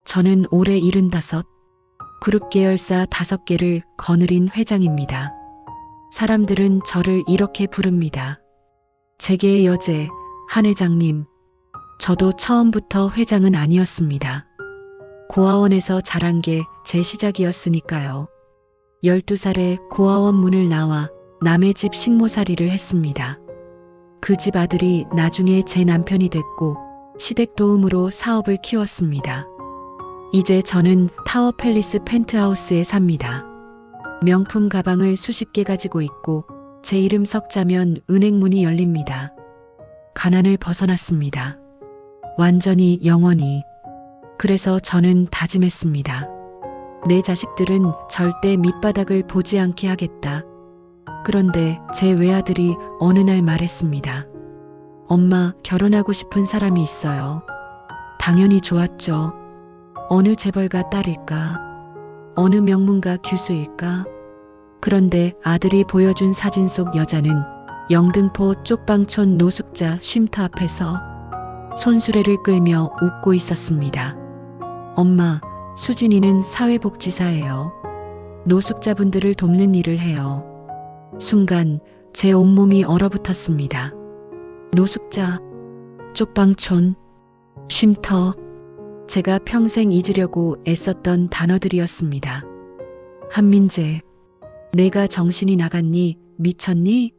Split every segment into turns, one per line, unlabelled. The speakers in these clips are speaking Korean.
저는 올해 75, 그룹 계열사 5개를 거느린 회장입니다. 사람들은 저를 이렇게 부릅니다. 재계의 여제, 한 회장님. 저도 처음부터 회장은 아니었습니다. 고아원에서 자란 게 제 시작이었으니까요. 12살에 고아원 문을 나와 남의 집 식모살이를 했습니다. 그 집 아들이 나중에 제 남편이 됐고 시댁 도움으로 사업을 키웠습니다. 이제 저는 타워 팰리스 펜트하우스에 삽니다. 명품 가방을 수십 개 가지고 있고 제 이름 석자면 은행 문이 열립니다. 가난을 벗어났습니다. 완전히 영원히. 그래서 저는 다짐했습니다. 내 자식들은 절대 밑바닥을 보지 않게 하겠다. 그런데 제 외아들이 어느 날 말했습니다. 엄마, 결혼하고 싶은 사람이 있어요. 당연히 좋았죠. 어느 재벌가 딸일까? 어느 명문가 교수일까? 그런데 아들이 보여준 사진 속 여자는 영등포 쪽방촌 노숙자 쉼터 앞에서 손수레를 끌며 웃고 있었습니다. 엄마, 수진이는 사회복지사예요. 노숙자분들을 돕는 일을 해요. 순간 제 온몸이 얼어붙었습니다. 노숙자, 쪽방촌, 쉼터, 제가 평생 잊으려고 애썼던 단어들이었습니다. 한민재, 내가 정신이 나갔니? 미쳤니?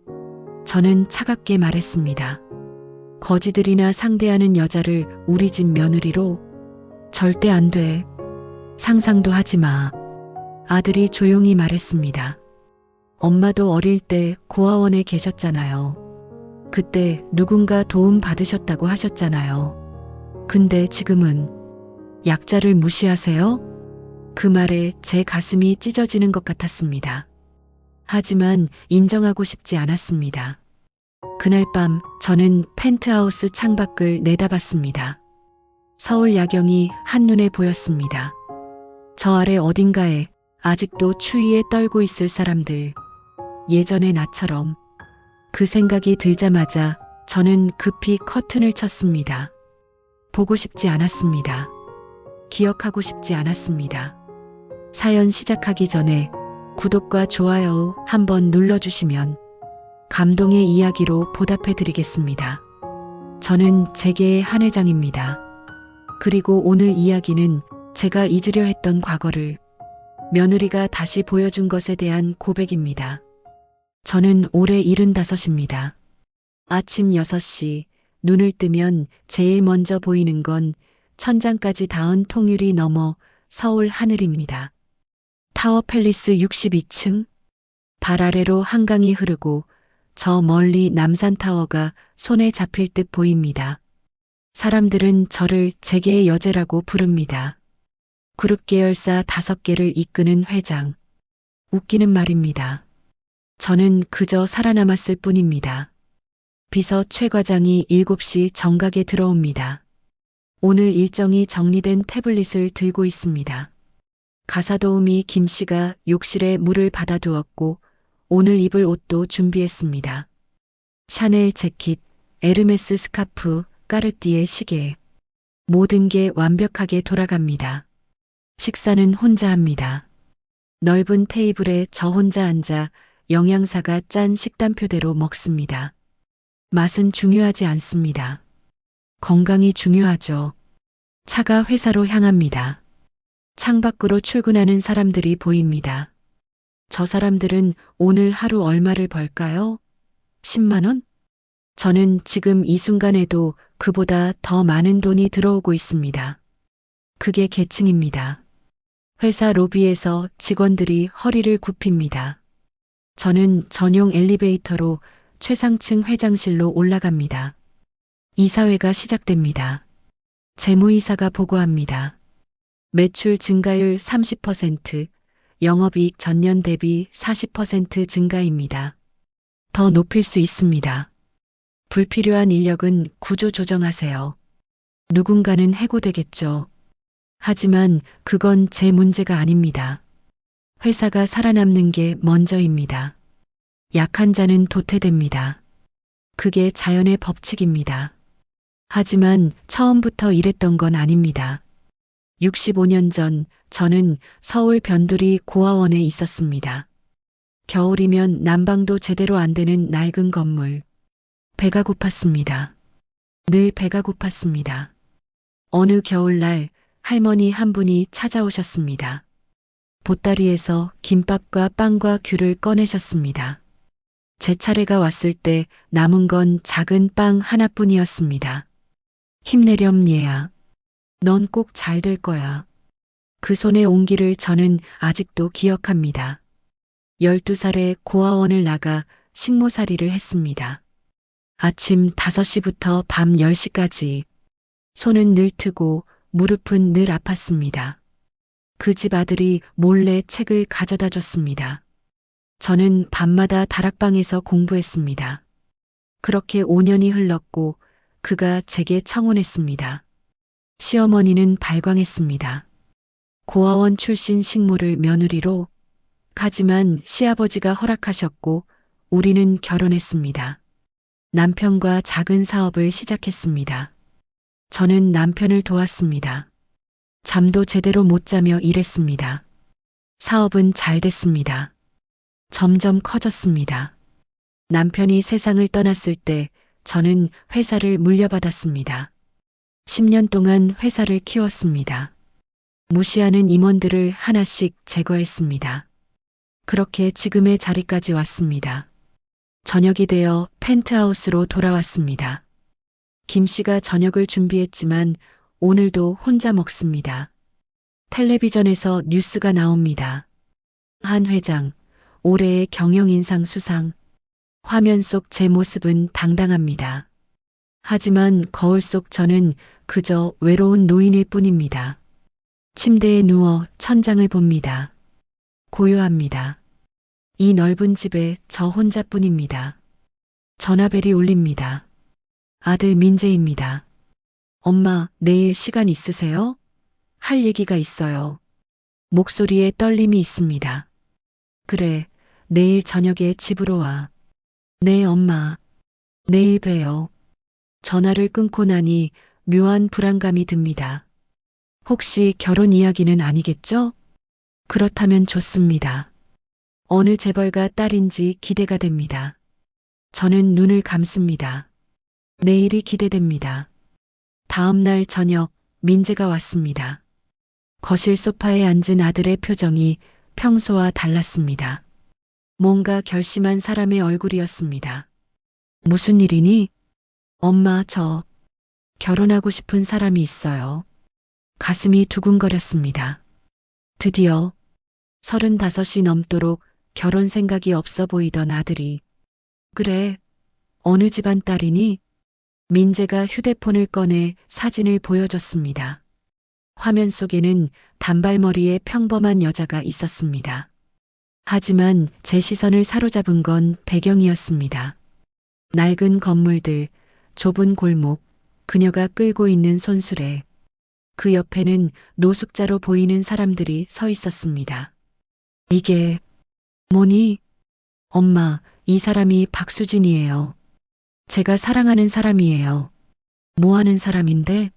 저는 차갑게 말했습니다. 거지들이나 상대하는 여자를 우리 집 며느리로? 절대 안 돼. 상상도 하지 마. 아들이 조용히 말했습니다. 엄마도 어릴 때 고아원에 계셨잖아요. 그때 누군가 도움 받으셨다고 하셨잖아요. 근데 지금은 약자를 무시하세요? 그 말에 제 가슴이 찢어지는 것 같았습니다. 하지만 인정하고 싶지 않았습니다. 그날 밤 저는 펜트하우스 창밖을 내다봤습니다. 서울 야경이 한눈에 보였습니다. 저 아래 어딘가에 아직도 추위에 떨고 있을 사람들. 예전의 나처럼. 그 생각이 들자마자 저는 급히 커튼을 쳤습니다. 보고 싶지 않았습니다. 기억하고 싶지 않았습니다. 사연 시작하기 전에 구독과 좋아요 한번 눌러주시면 감동의 이야기로 보답해 드리겠습니다. 저는 재계의 한 회장입니다. 그리고 오늘 이야기는 제가 잊으려 했던 과거를 며느리가 다시 보여준 것에 대한 고백입니다. 저는 올해 75입니다. 아침 6시 눈을 뜨면 제일 먼저 보이는 건 천장까지 닿은 통유리 너머 서울 하늘입니다. 타워 팰리스 62층, 발 아래로 한강이 흐르고 저 멀리 남산타워가 손에 잡힐 듯 보입니다. 사람들은 저를 재계의 여제라고 부릅니다. 그룹 계열사 5개를 이끄는 회장. 웃기는 말입니다. 저는 그저 살아남았을 뿐입니다. 비서 최 과장이 7시 정각에 들어옵니다. 오늘 일정이 정리된 태블릿을 들고 있습니다. 가사도우미 김 씨가 욕실에 물을 받아두었고 오늘 입을 옷도 준비했습니다. 샤넬 재킷, 에르메스 스카프, 까르띠에 시계. 모든 게 완벽하게 돌아갑니다. 식사는 혼자 합니다. 넓은 테이블에 저 혼자 앉아 영양사가 짠 식단표대로 먹습니다. 맛은 중요하지 않습니다. 건강이 중요하죠. 차가 회사로 향합니다. 창밖으로 출근하는 사람들이 보입니다. 저 사람들은 오늘 하루 얼마를 벌까요? 10만 원? 저는 지금 이 순간에도 그보다 더 많은 돈이 들어오고 있습니다. 그게 계층입니다. 회사 로비에서 직원들이 허리를 굽힙니다. 저는 전용 엘리베이터로 최상층 회장실로 올라갑니다. 이사회가 시작됩니다. 재무이사가 보고합니다. 매출 증가율 30%, 영업이익 전년 대비 40% 증가입니다. 더 높일 수 있습니다. 불필요한 인력은 구조 조정하세요. 누군가는 해고되겠죠. 하지만 그건 제 문제가 아닙니다. 회사가 살아남는 게 먼저입니다. 약한 자는 도태됩니다. 그게 자연의 법칙입니다. 하지만 처음부터 이랬던 건 아닙니다. 65년 전 저는 서울 변두리 고아원에 있었습니다. 겨울이면 난방도 제대로 안 되는 낡은 건물. 배가 고팠습니다. 늘 배가 고팠습니다. 어느 겨울날 할머니 한 분이 찾아오셨습니다. 보따리에서 김밥과 빵과 귤을 꺼내셨습니다. 제 차례가 왔을 때 남은 건 작은 빵 하나뿐이었습니다. 힘내렴 얘야. 넌 꼭 잘 될 거야. 그 손의 온기를 저는 아직도 기억합니다. 12살에 고아원을 나가 식모살이를 했습니다. 아침 5시부터 밤 10시까지. 손은 늘 트고 무릎은 늘 아팠습니다. 그 집 아들이 몰래 책을 가져다 줬습니다. 저는 밤마다 다락방에서 공부했습니다. 그렇게 5년이 흘렀고 그가 제게 청혼했습니다. 시어머니는 발광했습니다. 고아원 출신 식모를 며느리로. 하지만 시아버지가 허락하셨고 우리는 결혼했습니다. 남편과 작은 사업을 시작했습니다. 저는 남편을 도왔습니다. 잠도 제대로 못 자며 일했습니다. 사업은 잘 됐습니다. 점점 커졌습니다. 남편이 세상을 떠났을 때 저는 회사를 물려받았습니다. 10년 동안 회사를 키웠습니다. 무시하는 임원들을 하나씩 제거했습니다. 그렇게 지금의 자리까지 왔습니다. 저녁이 되어 펜트하우스로 돌아왔습니다. 김 씨가 저녁을 준비했지만 오늘도 혼자 먹습니다. 텔레비전에서 뉴스가 나옵니다. 한 회장, 올해의 경영인상 수상. 화면 속 제 모습은 당당합니다. 하지만 거울 속 저는 그저 외로운 노인일 뿐입니다. 침대에 누워 천장을 봅니다. 고요합니다. 이 넓은 집에 저 혼자뿐입니다. 전화벨이 울립니다. 아들 민재입니다. 엄마, 내일 시간 있으세요? 할 얘기가 있어요. 목소리에 떨림이 있습니다. 그래, 내일 저녁에 집으로 와. 네, 엄마. 내일 봬요. 전화를 끊고 나니 묘한 불안감이 듭니다. 혹시 결혼 이야기는 아니겠죠? 그렇다면 좋습니다. 어느 재벌가 딸인지 기대가 됩니다. 저는 눈을 감습니다. 내일이 기대됩니다. 다음 날 저녁 민재가 왔습니다. 거실 소파에 앉은 아들의 표정이 평소와 달랐습니다. 뭔가 결심한 사람의 얼굴이었습니다. 무슨 일이니? 엄마, 저 결혼하고 싶은 사람이 있어요. 가슴이 두근거렸습니다. 드디어 35이 넘도록 결혼 생각이 없어 보이던 아들이. 그래, 어느 집안 딸이니? 민재가 휴대폰을 꺼내 사진을 보여줬습니다. 화면 속에는 단발머리의 평범한 여자가 있었습니다. 하지만 제 시선을 사로잡은 건 배경이었습니다. 낡은 건물들, 좁은 골목, 그녀가 끌고 있는 손수레. 그 옆에는 노숙자로 보이는 사람들이 서 있었습니다. 이게 뭐니? 엄마, 이 사람이 박수진이에요. 제가 사랑하는 사람이에요. 뭐 하는 사람인데?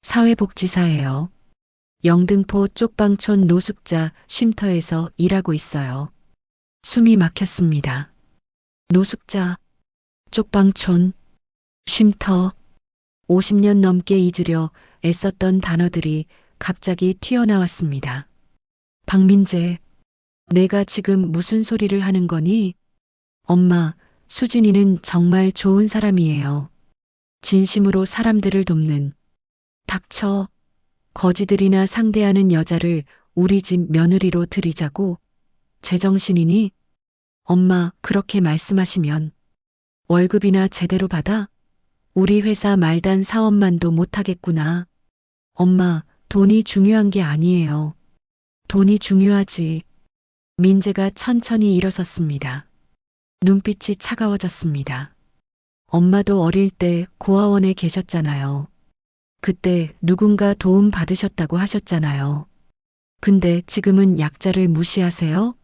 사회복지사예요. 영등포 쪽방촌 노숙자 쉼터에서 일하고 있어요. 숨이 막혔습니다. 노숙자, 쪽방촌, 쉼터. 50년 넘게 잊으려 애썼던 단어들이 갑자기 튀어나왔습니다. 박민재, 내가 지금 무슨 소리를 하는 거니? 엄마, 수진이는 정말 좋은 사람이에요. 진심으로 사람들을 돕는. 닥쳐. 거지들이나 상대하는 여자를 우리 집 며느리로 들이자고. 제정신이니? 엄마, 그렇게 말씀하시면 월급이나 제대로 받아? 우리 회사 말단 사업만도 못하겠구나. 엄마, 돈이 중요한 게 아니에요. 돈이 중요하지. 민재가 천천히 일어섰습니다. 눈빛이 차가워졌습니다. 엄마도 어릴 때 고아원에 계셨잖아요. 그때 누군가 도움 받으셨다고 하셨잖아요. 근데 지금은 약자를 무시하세요?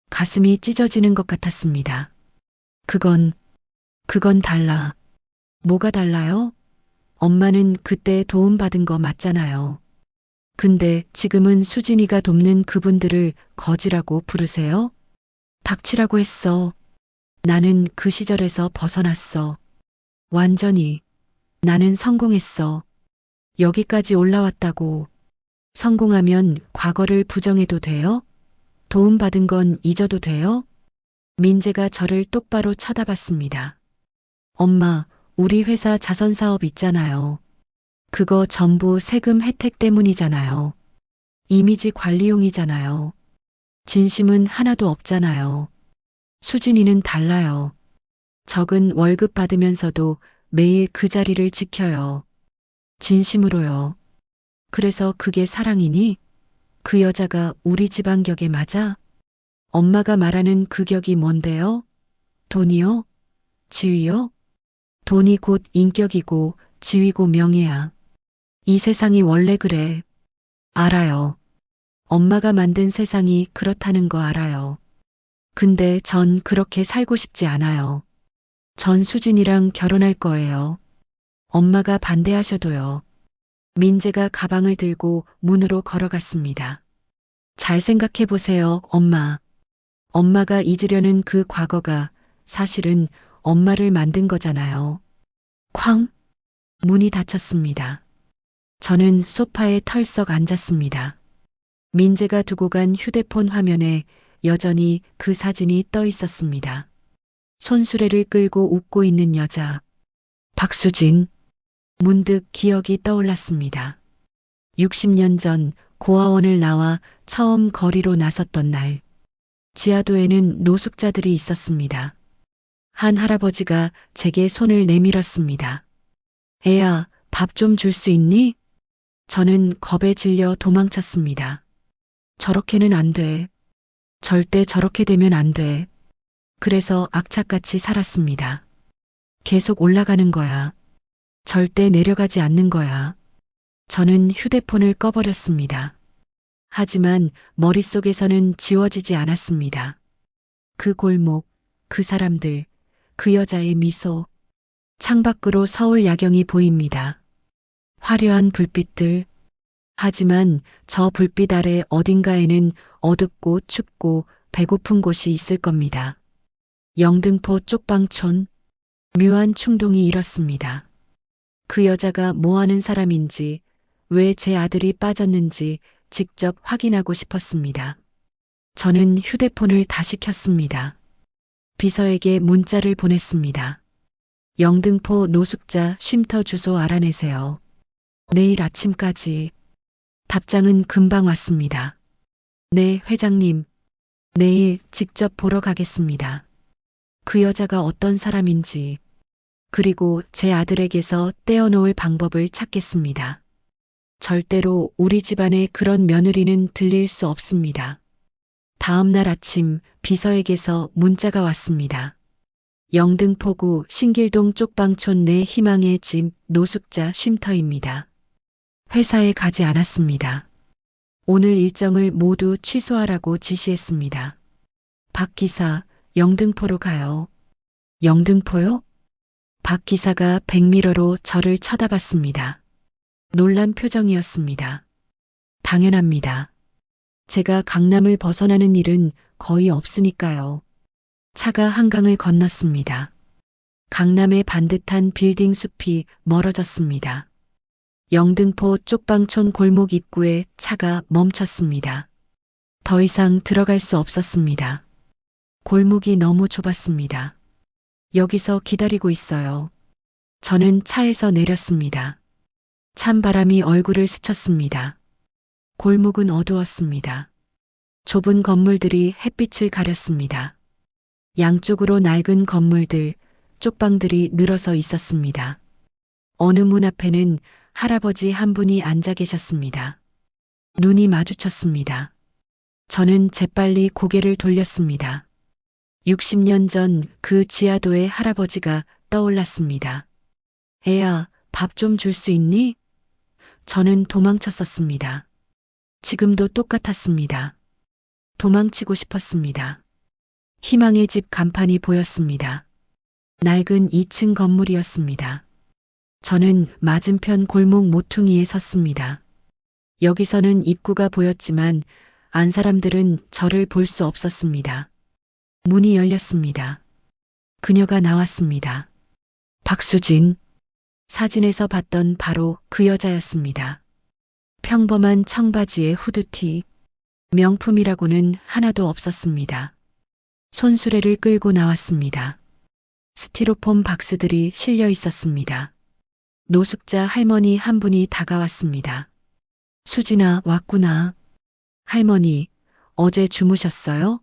가슴이 찢어지는 것 같았습니다. 그건 달라. 뭐가 달라요? 엄마는 그때 도움받은 거 맞잖아요. 근데 지금은 수진이가 돕는 그분들을 거지라고 부르세요? 닥치라고 했어. 나는 그 시절에서 벗어났어. 완전히. 나는 성공했어. 여기까지 올라왔다고. 성공하면 과거를 부정해도 돼요? 도움받은 건 잊어도 돼요? 민재가 저를 똑바로 쳐다봤습니다. 엄마, 우리 회사 자선 사업 있잖아요. 그거 전부 세금 혜택 때문이잖아요. 이미지 관리용이잖아요. 진심은 하나도 없잖아요. 수진이는 달라요. 적은 월급 받으면서도 매일 그 자리를 지켜요. 진심으로요. 그래서 그게 사랑이니? 그 여자가 우리 집안 격에 맞아? 엄마가 말하는 그 격이 뭔데요? 돈이요? 지위요? 돈이 곧 인격이고 지위고 명예야. 이 세상이 원래 그래. 알아요. 엄마가 만든 세상이 그렇다는 거 알아요. 근데 전 그렇게 살고 싶지 않아요. 전 수진이랑 결혼할 거예요. 엄마가 반대하셔도요. 민재가 가방을 들고 문으로 걸어갔습니다. 잘 생각해 보세요, 엄마. 엄마가 잊으려는 그 과거가 사실은 엄마를 만든 거잖아요. 쾅! 문이 닫혔습니다. 저는 소파에 털썩 앉았습니다. 민재가 두고 간 휴대폰 화면에 여전히 그 사진이 떠 있었습니다. 손수레를 끌고 웃고 있는 여자. 박수진. 문득 기억이 떠올랐습니다. 60년 전 고아원을 나와 처음 거리로 나섰던 날. 지하도에는 노숙자들이 있었습니다. 한 할아버지가 제게 손을 내밀었습니다. 애야, 밥 좀 줄 수 있니? 저는 겁에 질려 도망쳤습니다. 저렇게는 안 돼. 절대 저렇게 되면 안 돼. 그래서 악착같이 살았습니다. 계속 올라가는 거야. 절대 내려가지 않는 거야. 저는 휴대폰을 꺼버렸습니다. 하지만 머릿속에서는 지워지지 않았습니다. 그 골목, 그 사람들, 그 여자의 미소. 창밖으로 서울 야경이 보입니다. 화려한 불빛들. 하지만 저 불빛 아래 어딘가에는 어둡고 춥고 배고픈 곳이 있을 겁니다. 영등포 쪽방촌. 묘한 충동이 일었습니다. 그 여자가 뭐 하는 사람인지, 왜 제 아들이 빠졌는지 직접 확인하고 싶었습니다. 저는 휴대폰을 다시 켰습니다. 비서에게 문자를 보냈습니다. 영등포 노숙자 쉼터 주소 알아내세요. 내일 아침까지. 답장은 금방 왔습니다. 네, 회장님. 내일 직접 보러 가겠습니다. 그 여자가 어떤 사람인지, 그리고 제 아들에게서 떼어놓을 방법을 찾겠습니다. 절대로 우리 집안에 그런 며느리는 들릴 수 없습니다. 다음 날 아침 비서에게서 문자가 왔습니다. 영등포구 신길동 쪽방촌 내 희망의 집 노숙자 쉼터입니다. 회사에 가지 않았습니다. 오늘 일정을 모두 취소하라고 지시했습니다. 박 기사, 영등포로 가요. 영등포요? 박 기사가 백미러로 저를 쳐다봤습니다. 놀란 표정이었습니다. 당연합니다. 제가 강남을 벗어나는 일은 거의 없으니까요. 차가 한강을 건넜습니다. 강남의 반듯한 빌딩 숲이 멀어졌습니다. 영등포 쪽방촌 골목 입구에 차가 멈췄습니다. 더 이상 들어갈 수 없었습니다. 골목이 너무 좁았습니다. 여기서 기다리고 있어요. 저는 차에서 내렸습니다. 찬바람이 얼굴을 스쳤습니다. 골목은 어두웠습니다. 좁은 건물들이 햇빛을 가렸습니다. 양쪽으로 낡은 건물들, 쪽방들이 늘어서 있었습니다. 어느 문 앞에는 할아버지 한 분이 앉아 계셨습니다. 눈이 마주쳤습니다. 저는 재빨리 고개를 돌렸습니다. 60년 전 그 지하도의 할아버지가 떠올랐습니다. 애야, 밥 좀 줄 수 있니? 저는 도망쳤었습니다. 지금도 똑같았습니다. 도망치고 싶었습니다. 희망의 집 간판이 보였습니다. 낡은 2층 건물이었습니다. 저는 맞은편 골목 모퉁이에 섰습니다. 여기서는 입구가 보였지만 안 사람들은 저를 볼 수 없었습니다. 문이 열렸습니다. 그녀가 나왔습니다. 박수진. 사진에서 봤던 바로 그 여자였습니다. 평범한 청바지에 후드티. 명품이라고는 하나도 없었습니다. 손수레를 끌고 나왔습니다. 스티로폼 박스들이 실려 있었습니다. 노숙자 할머니 한 분이 다가왔습니다. 수진아, 왔구나. 할머니, 어제 주무셨어요?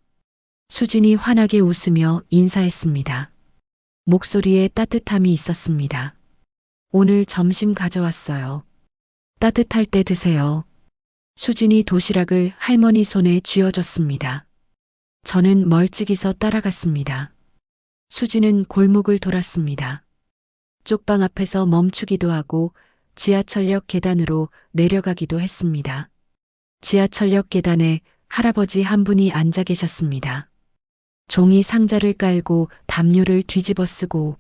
수진이 환하게 웃으며 인사했습니다. 목소리에 따뜻함이 있었습니다. 오늘 점심 가져왔어요. 따뜻할 때 드세요. 수진이 도시락을 할머니 손에 쥐어줬습니다. 저는 멀찍이서 따라갔습니다. 수진은 골목을 돌았습니다. 쪽방 앞에서 멈추기도 하고 지하철역 계단으로 내려가기도 했습니다. 지하철역 계단에 할아버지 한 분이 앉아 계셨습니다. 종이 상자를 깔고 담요를 뒤집어 쓰고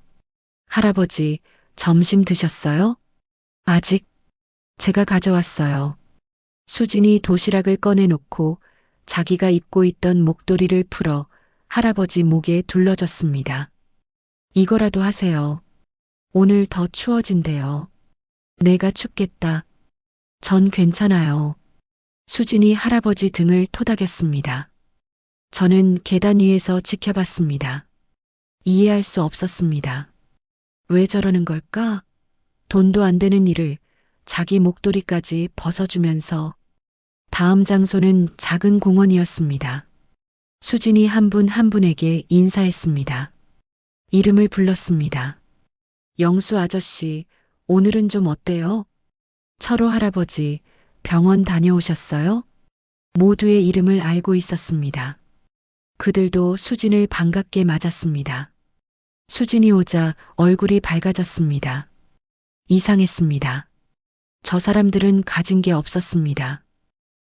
할아버지, 점심 드셨어요? 아직. 제가 가져왔어요. 수진이 도시락을 꺼내놓고 자기가 입고 있던 목도리를 풀어 할아버지 목에 둘러줬습니다. 이거라도 하세요. 오늘 더 추워진대요. 내가 춥겠다. 전 괜찮아요. 수진이 할아버지 등을 토닥였습니다. 저는 계단 위에서 지켜봤습니다. 이해할 수 없었습니다. 왜 저러는 걸까? 돈도 안 되는 일을 자기 목도리까지 벗어주면서. 다음 장소는 작은 공원이었습니다. 수진이 한 분 한 분에게 인사했습니다. 이름을 불렀습니다. 영수 아저씨, 오늘은 좀 어때요? 철호 할아버지, 병원 다녀오셨어요? 모두의 이름을 알고 있었습니다. 그들도 수진을 반갑게 맞았습니다. 수진이 오자 얼굴이 밝아졌습니다. 이상했습니다. 저 사람들은 가진 게 없었습니다.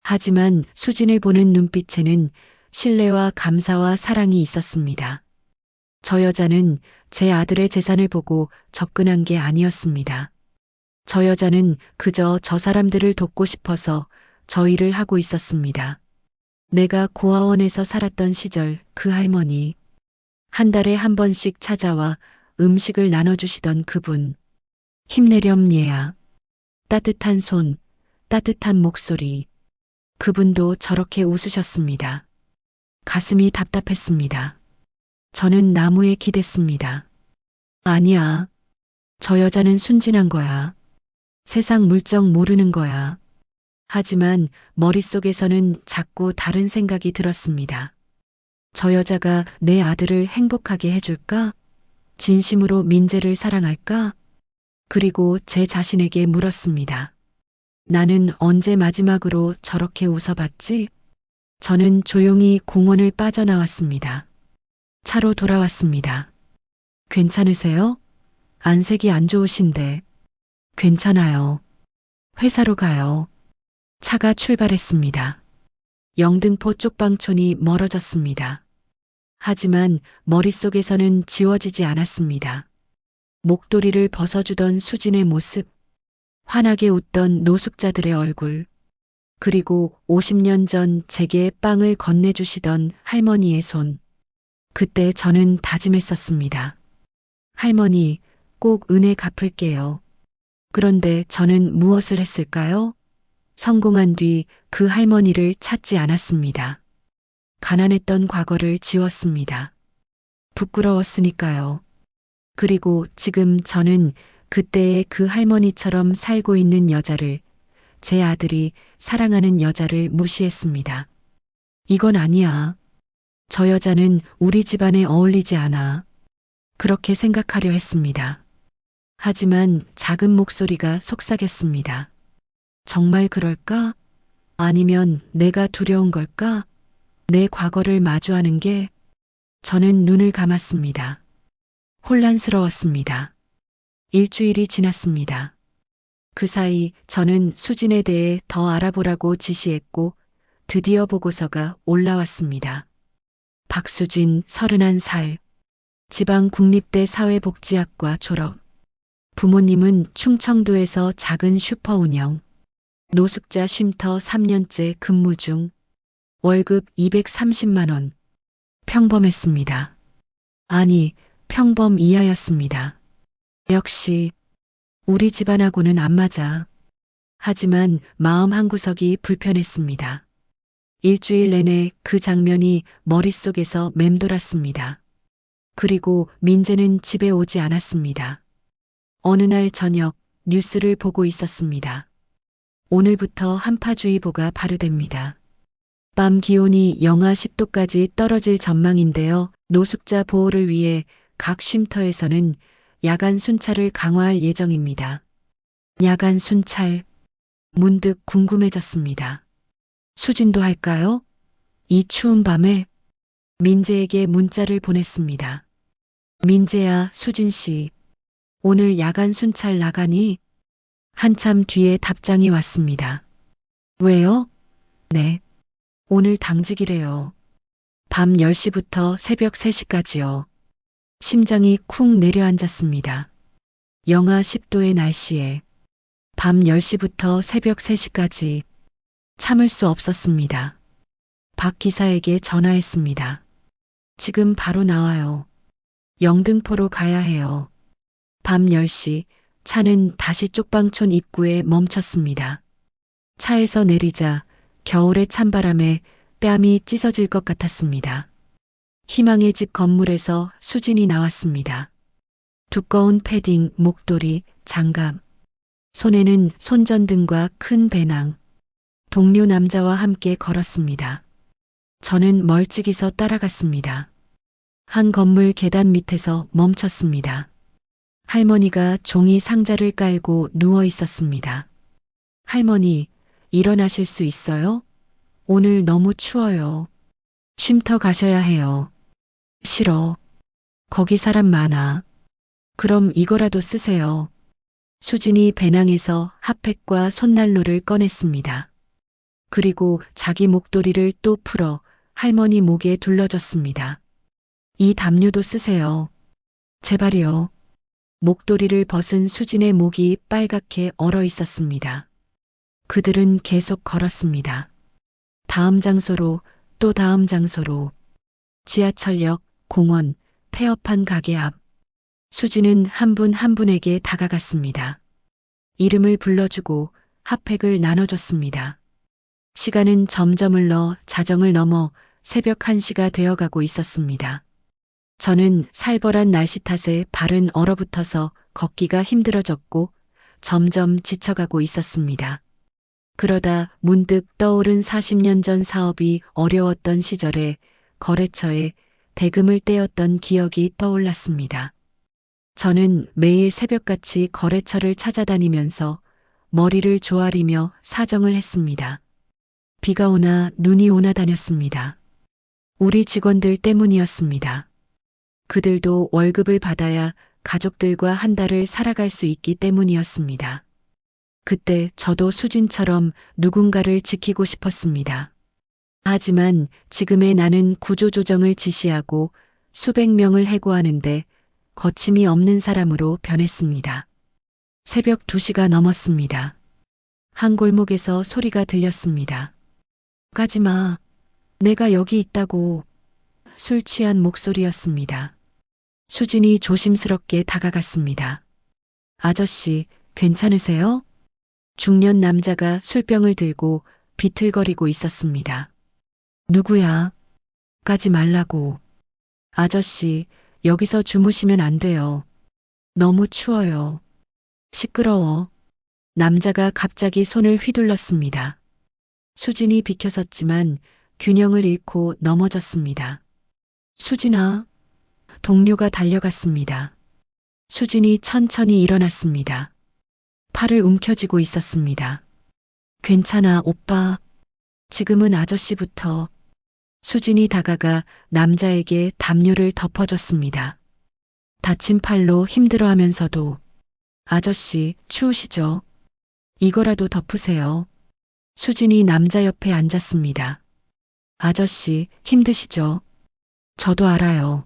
하지만 수진을 보는 눈빛에는 신뢰와 감사와 사랑이 있었습니다. 저 여자는 제 아들의 재산을 보고 접근한 게 아니었습니다. 저 여자는 그저 저 사람들을 돕고 싶어서 저 일을 하고 있었습니다. 내가 고아원에서 살았던 시절 그 할머니, 한 달에 한 번씩 찾아와 음식을 나눠주시던 그분. 힘내렴 얘야. 따뜻한 손, 따뜻한 목소리. 그분도 저렇게 웃으셨습니다. 가슴이 답답했습니다. 저는 나무에 기댔습니다. 아니야. 저 여자는 순진한 거야. 세상 물정 모르는 거야. 하지만 머릿속에서는 자꾸 다른 생각이 들었습니다. 저 여자가 내 아들을 행복하게 해줄까? 진심으로 민재를 사랑할까? 그리고 제 자신에게 물었습니다. 나는 언제 마지막으로 저렇게 웃어봤지? 저는 조용히 공원을 빠져나왔습니다. 차로 돌아왔습니다. 괜찮으세요? 안색이 안 좋으신데. 괜찮아요. 회사로 가요. 차가 출발했습니다. 영등포 쪽방촌이 멀어졌습니다. 하지만 머릿속에서는 지워지지 않았습니다. 목도리를 벗어주던 수진의 모습, 환하게 웃던 노숙자들의 얼굴, 그리고 50년 전 제게 빵을 건네주시던 할머니의 손. 그때 저는 다짐했었습니다. 할머니, 꼭 은혜 갚을게요. 그런데 저는 무엇을 했을까요? 성공한 뒤 그 할머니를 찾지 않았습니다. 가난했던 과거를 지웠습니다. 부끄러웠으니까요. 그리고 지금 저는 그때의 그 할머니처럼 살고 있는 여자를, 제 아들이 사랑하는 여자를 무시했습니다. 이건 아니야. 저 여자는 우리 집안에 어울리지 않아. 그렇게 생각하려 했습니다. 하지만 작은 목소리가 속삭였습니다. 정말 그럴까? 아니면 내가 두려운 걸까? 내 과거를 마주하는 게. 저는 눈을 감았습니다. 혼란스러웠습니다. 일주일이 지났습니다. 그 사이 저는 수진에 대해 더 알아보라고 지시했고 드디어 보고서가 올라왔습니다. 박수진 31살. 지방국립대 사회복지학과 졸업. 부모님은 충청도에서 작은 슈퍼 운영. 노숙자 쉼터 3년째 근무 중. 월급 230만 원. 평범했습니다. 아니, 평범 이하였습니다. 역시 우리 집안하고는 안 맞아. 하지만 마음 한구석이 불편했습니다. 일주일 내내 그 장면이 머릿속에서 맴돌았습니다. 그리고 민재는 집에 오지 않았습니다. 어느 날 저녁 뉴스를 보고 있었습니다. 오늘부터 한파주의보가 발효됩니다. 밤 기온이 영하 10도까지 떨어질 전망인데요. 노숙자 보호를 위해 각 쉼터에서는 야간 순찰을 강화할 예정입니다. 야간 순찰. 문득 궁금해졌습니다. 수진도 할까요? 이 추운 밤에 민재에게 문자를 보냈습니다. 민재야, 수진 씨. 오늘 야간 순찰 나가니? 한참 뒤에 답장이 왔습니다. 왜요? 네. 오늘 당직이래요. 밤 10시부터 새벽 3시까지요. 심장이 쿵 내려앉았습니다. 영하 10도의 날씨에 밤 10시부터 새벽 3시까지 참을 수 없었습니다. 박 기사에게 전화했습니다. 지금 바로 나와요. 영등포로 가야 해요. 밤 10시 차는 다시 쪽방촌 입구에 멈췄습니다. 차에서 내리자 겨울의 찬바람에 뺨이 찢어질 것 같았습니다. 희망의 집 건물에서 수진이 나왔습니다. 두꺼운 패딩, 목도리, 장갑. 손에는 손전등과 큰 배낭. 동료 남자와 함께 걸었습니다. 저는 멀찍이 서 따라갔습니다. 한 건물 계단 밑에서 멈췄습니다. 할머니가 종이 상자를 깔고 누워 있었습니다. 할머니, 일어나실 수 있어요? 오늘 너무 추워요. 쉼터 가셔야 해요. 싫어. 거기 사람 많아. 그럼 이거라도 쓰세요. 수진이 배낭에서 핫팩과 손난로를 꺼냈습니다. 그리고 자기 목도리를 또 풀어 할머니 목에 둘러줬습니다. 이 담요도 쓰세요. 제발이요. 목도리를 벗은 수진의 목이 빨갛게 얼어 있었습니다. 그들은 계속 걸었습니다. 다음 장소로 또 다음 장소로. 지하철역, 공원, 폐업한 가게 앞. 수진은 한 분 한 분에게 다가갔습니다. 이름을 불러주고 핫팩을 나눠줬습니다. 시간은 점점 흘러 자정을 넘어 새벽 1시가 되어가고 있었습니다. 저는 살벌한 날씨 탓에 발은 얼어붙어서 걷기가 힘들어졌고 점점 지쳐가고 있었습니다. 그러다 문득 떠오른 40년 전 사업이 어려웠던 시절에 거래처에 대금을 떼었던 기억이 떠올랐습니다. 저는 매일 새벽같이 거래처를 찾아다니면서 머리를 조아리며 사정을 했습니다. 비가 오나 눈이 오나 다녔습니다. 우리 직원들 때문이었습니다. 그들도 월급을 받아야 가족들과 한 달을 살아갈 수 있기 때문이었습니다. 그때 저도 수진처럼 누군가를 지키고 싶었습니다. 하지만 지금의 나는 구조조정을 지시하고 수백 명을 해고하는데 거침이 없는 사람으로 변했습니다. 새벽 2시가 넘었습니다. 한 골목에서 소리가 들렸습니다. 가지마. 내가 여기 있다고. 술 취한 목소리였습니다. 수진이 조심스럽게 다가갔습니다. 아저씨, 괜찮으세요? 중년 남자가 술병을 들고 비틀거리고 있었습니다. 누구야? 가지 말라고. 아저씨, 여기서 주무시면 안 돼요. 너무 추워요. 시끄러워. 남자가 갑자기 손을 휘둘렀습니다. 수진이 비켜섰지만 균형을 잃고 넘어졌습니다. 수진아. 동료가 달려갔습니다. 수진이 천천히 일어났습니다. 팔을 움켜쥐고 있었습니다. 괜찮아, 오빠. 지금은 아저씨부터. 수진이 다가가 남자에게 담요를 덮어줬습니다. 다친 팔로 힘들어하면서도 아저씨, 추우시죠? 이거라도 덮으세요. 수진이 남자 옆에 앉았습니다. 아저씨, 힘드시죠? 저도 알아요.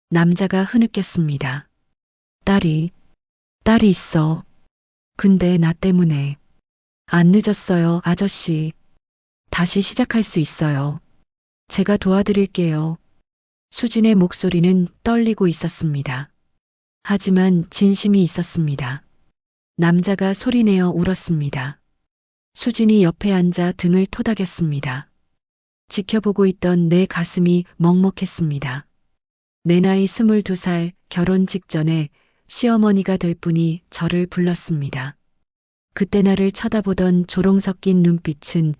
남자가 흐느꼈습니다. 딸이 있어. 근데 나 때문에. 안 늦었어요, 아저씨. 다시 시작할 수 있어요. 제가 도와드릴게요. 수진의 목소리는 떨리고 있었습니다. 하지만 진심이 있었습니다. 남자가 소리내어 울었습니다. 수진이 옆에 앉아 등을 토닥였습니다. 지켜보고 있던 내 가슴이 먹먹했습니다. 내 나이 22살 결혼 직전에 시어머니가 될 분이 저를 불렀습니다. 그때 나를 쳐다보던 조롱 섞인 눈빛은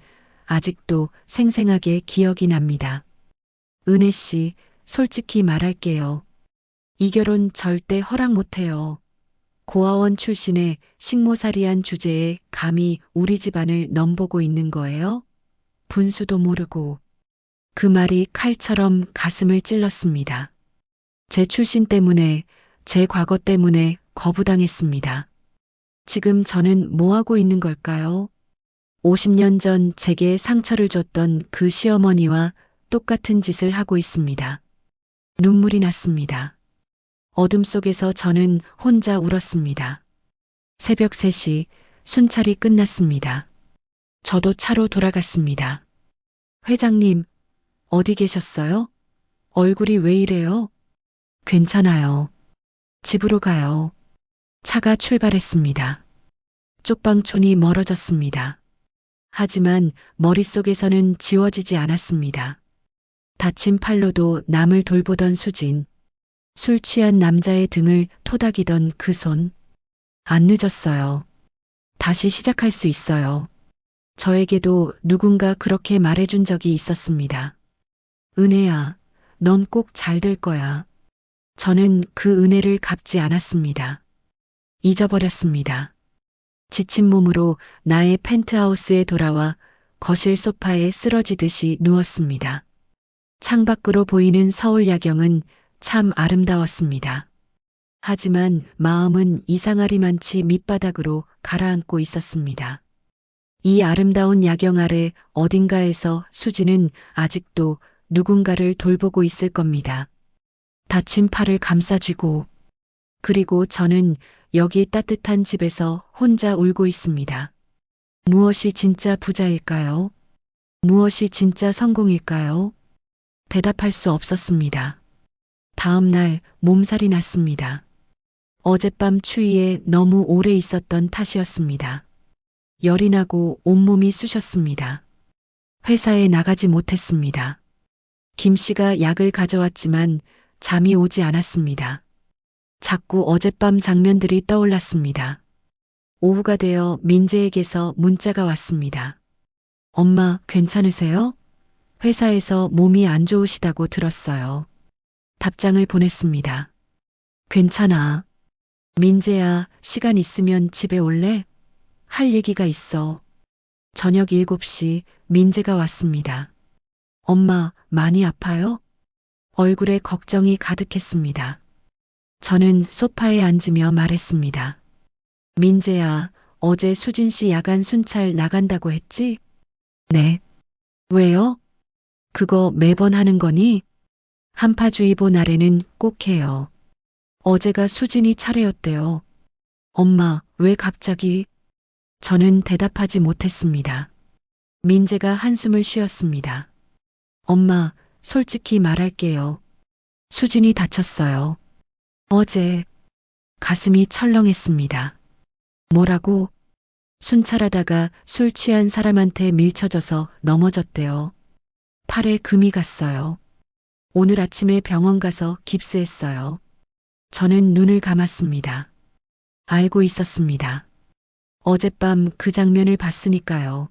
아직도 생생하게 기억이 납니다. 은혜 씨, 솔직히 말할게요. 이 결혼 절대 허락 못해요. 고아원 출신의 식모살이한 주제에 감히 우리 집안을 넘보고 있는 거예요? 분수도 모르고. 그 말이 칼처럼 가슴을 찔렀습니다. 제 출신 때문에, 제 과거 때문에 거부당했습니다. 지금 저는 뭐 하고 있는 걸까요? 50년 전 제게 상처를 줬던 그 시어머니와 똑같은 짓을 하고 있습니다. 눈물이 났습니다. 어둠 속에서 저는 혼자 울었습니다. 새벽 3시 순찰이 끝났습니다. 저도 차로 돌아갔습니다. 회장님, 어디 계셨어요? 얼굴이 왜 이래요? 괜찮아요. 집으로 가요. 차가 출발했습니다. 쪽방촌이 멀어졌습니다. 하지만 머릿속에서는 지워지지 않았습니다. 다친 팔로도 남을 돌보던 수진. 술 취한 남자의 등을 토닥이던 그 손. 안 늦었어요. 다시 시작할 수 있어요. 저에게도 누군가 그렇게 말해준 적이 있었습니다. 은혜야, 넌 꼭 잘 될 거야. 저는 그 은혜를 갚지 않았습니다. 잊어버렸습니다. 지친 몸으로 나의 펜트하우스에 돌아와 거실 소파에 쓰러지듯이 누웠습니다. 창밖으로 보이는 서울 야경은 참 아름다웠습니다. 하지만 마음은 이상하리만치 밑바닥으로 가라앉고 있었습니다. 이 아름다운 야경 아래 어딘가에서 수지는 아직도 누군가를 돌보고 있을 겁니다. 다친 팔을 감싸쥐고, 그리고 저는 여기 따뜻한 집에서 혼자 울고 있습니다. 무엇이 진짜 부자일까요? 무엇이 진짜 성공일까요? 대답할 수 없었습니다. 다음 날 몸살이 났습니다. 어젯밤 추위에 너무 오래 있었던 탓이었습니다. 열이 나고 온몸이 쑤셨습니다. 회사에 나가지 못했습니다. 김 씨가 약을 가져왔지만 잠이 오지 않았습니다. 자꾸 어젯밤 장면들이 떠올랐습니다. 오후가 되어 민재에게서 문자가 왔습니다. 엄마, 괜찮으세요? 회사에서 몸이 안 좋으시다고 들었어요. 답장을 보냈습니다. 괜찮아. 민재야, 시간 있으면 집에 올래? 할 얘기가 있어. 저녁 7시 민재가 왔습니다. 엄마, 많이 아파요? 얼굴에 걱정이 가득했습니다. 저는 소파에 앉으며 말했습니다. 민재야, 어제 수진 씨 야간 순찰 나간다고 했지? 네. 왜요? 그거 매번 하는 거니? 한파주의보 날에는 꼭 해요. 어제가 수진이 차례였대요. 엄마, 왜 갑자기? 저는 대답하지 못했습니다. 민재가 한숨을 쉬었습니다. 엄마, 솔직히 말할게요. 수진이 다쳤어요. 어제. 가슴이 철렁했습니다. 뭐라고? 순찰하다가 술 취한 사람한테 밀쳐져서 넘어졌대요. 팔에 금이 갔어요. 오늘 아침에 병원 가서 깁스했어요. 저는 눈을 감았습니다. 알고 있었습니다. 어젯밤 그 장면을 봤으니까요.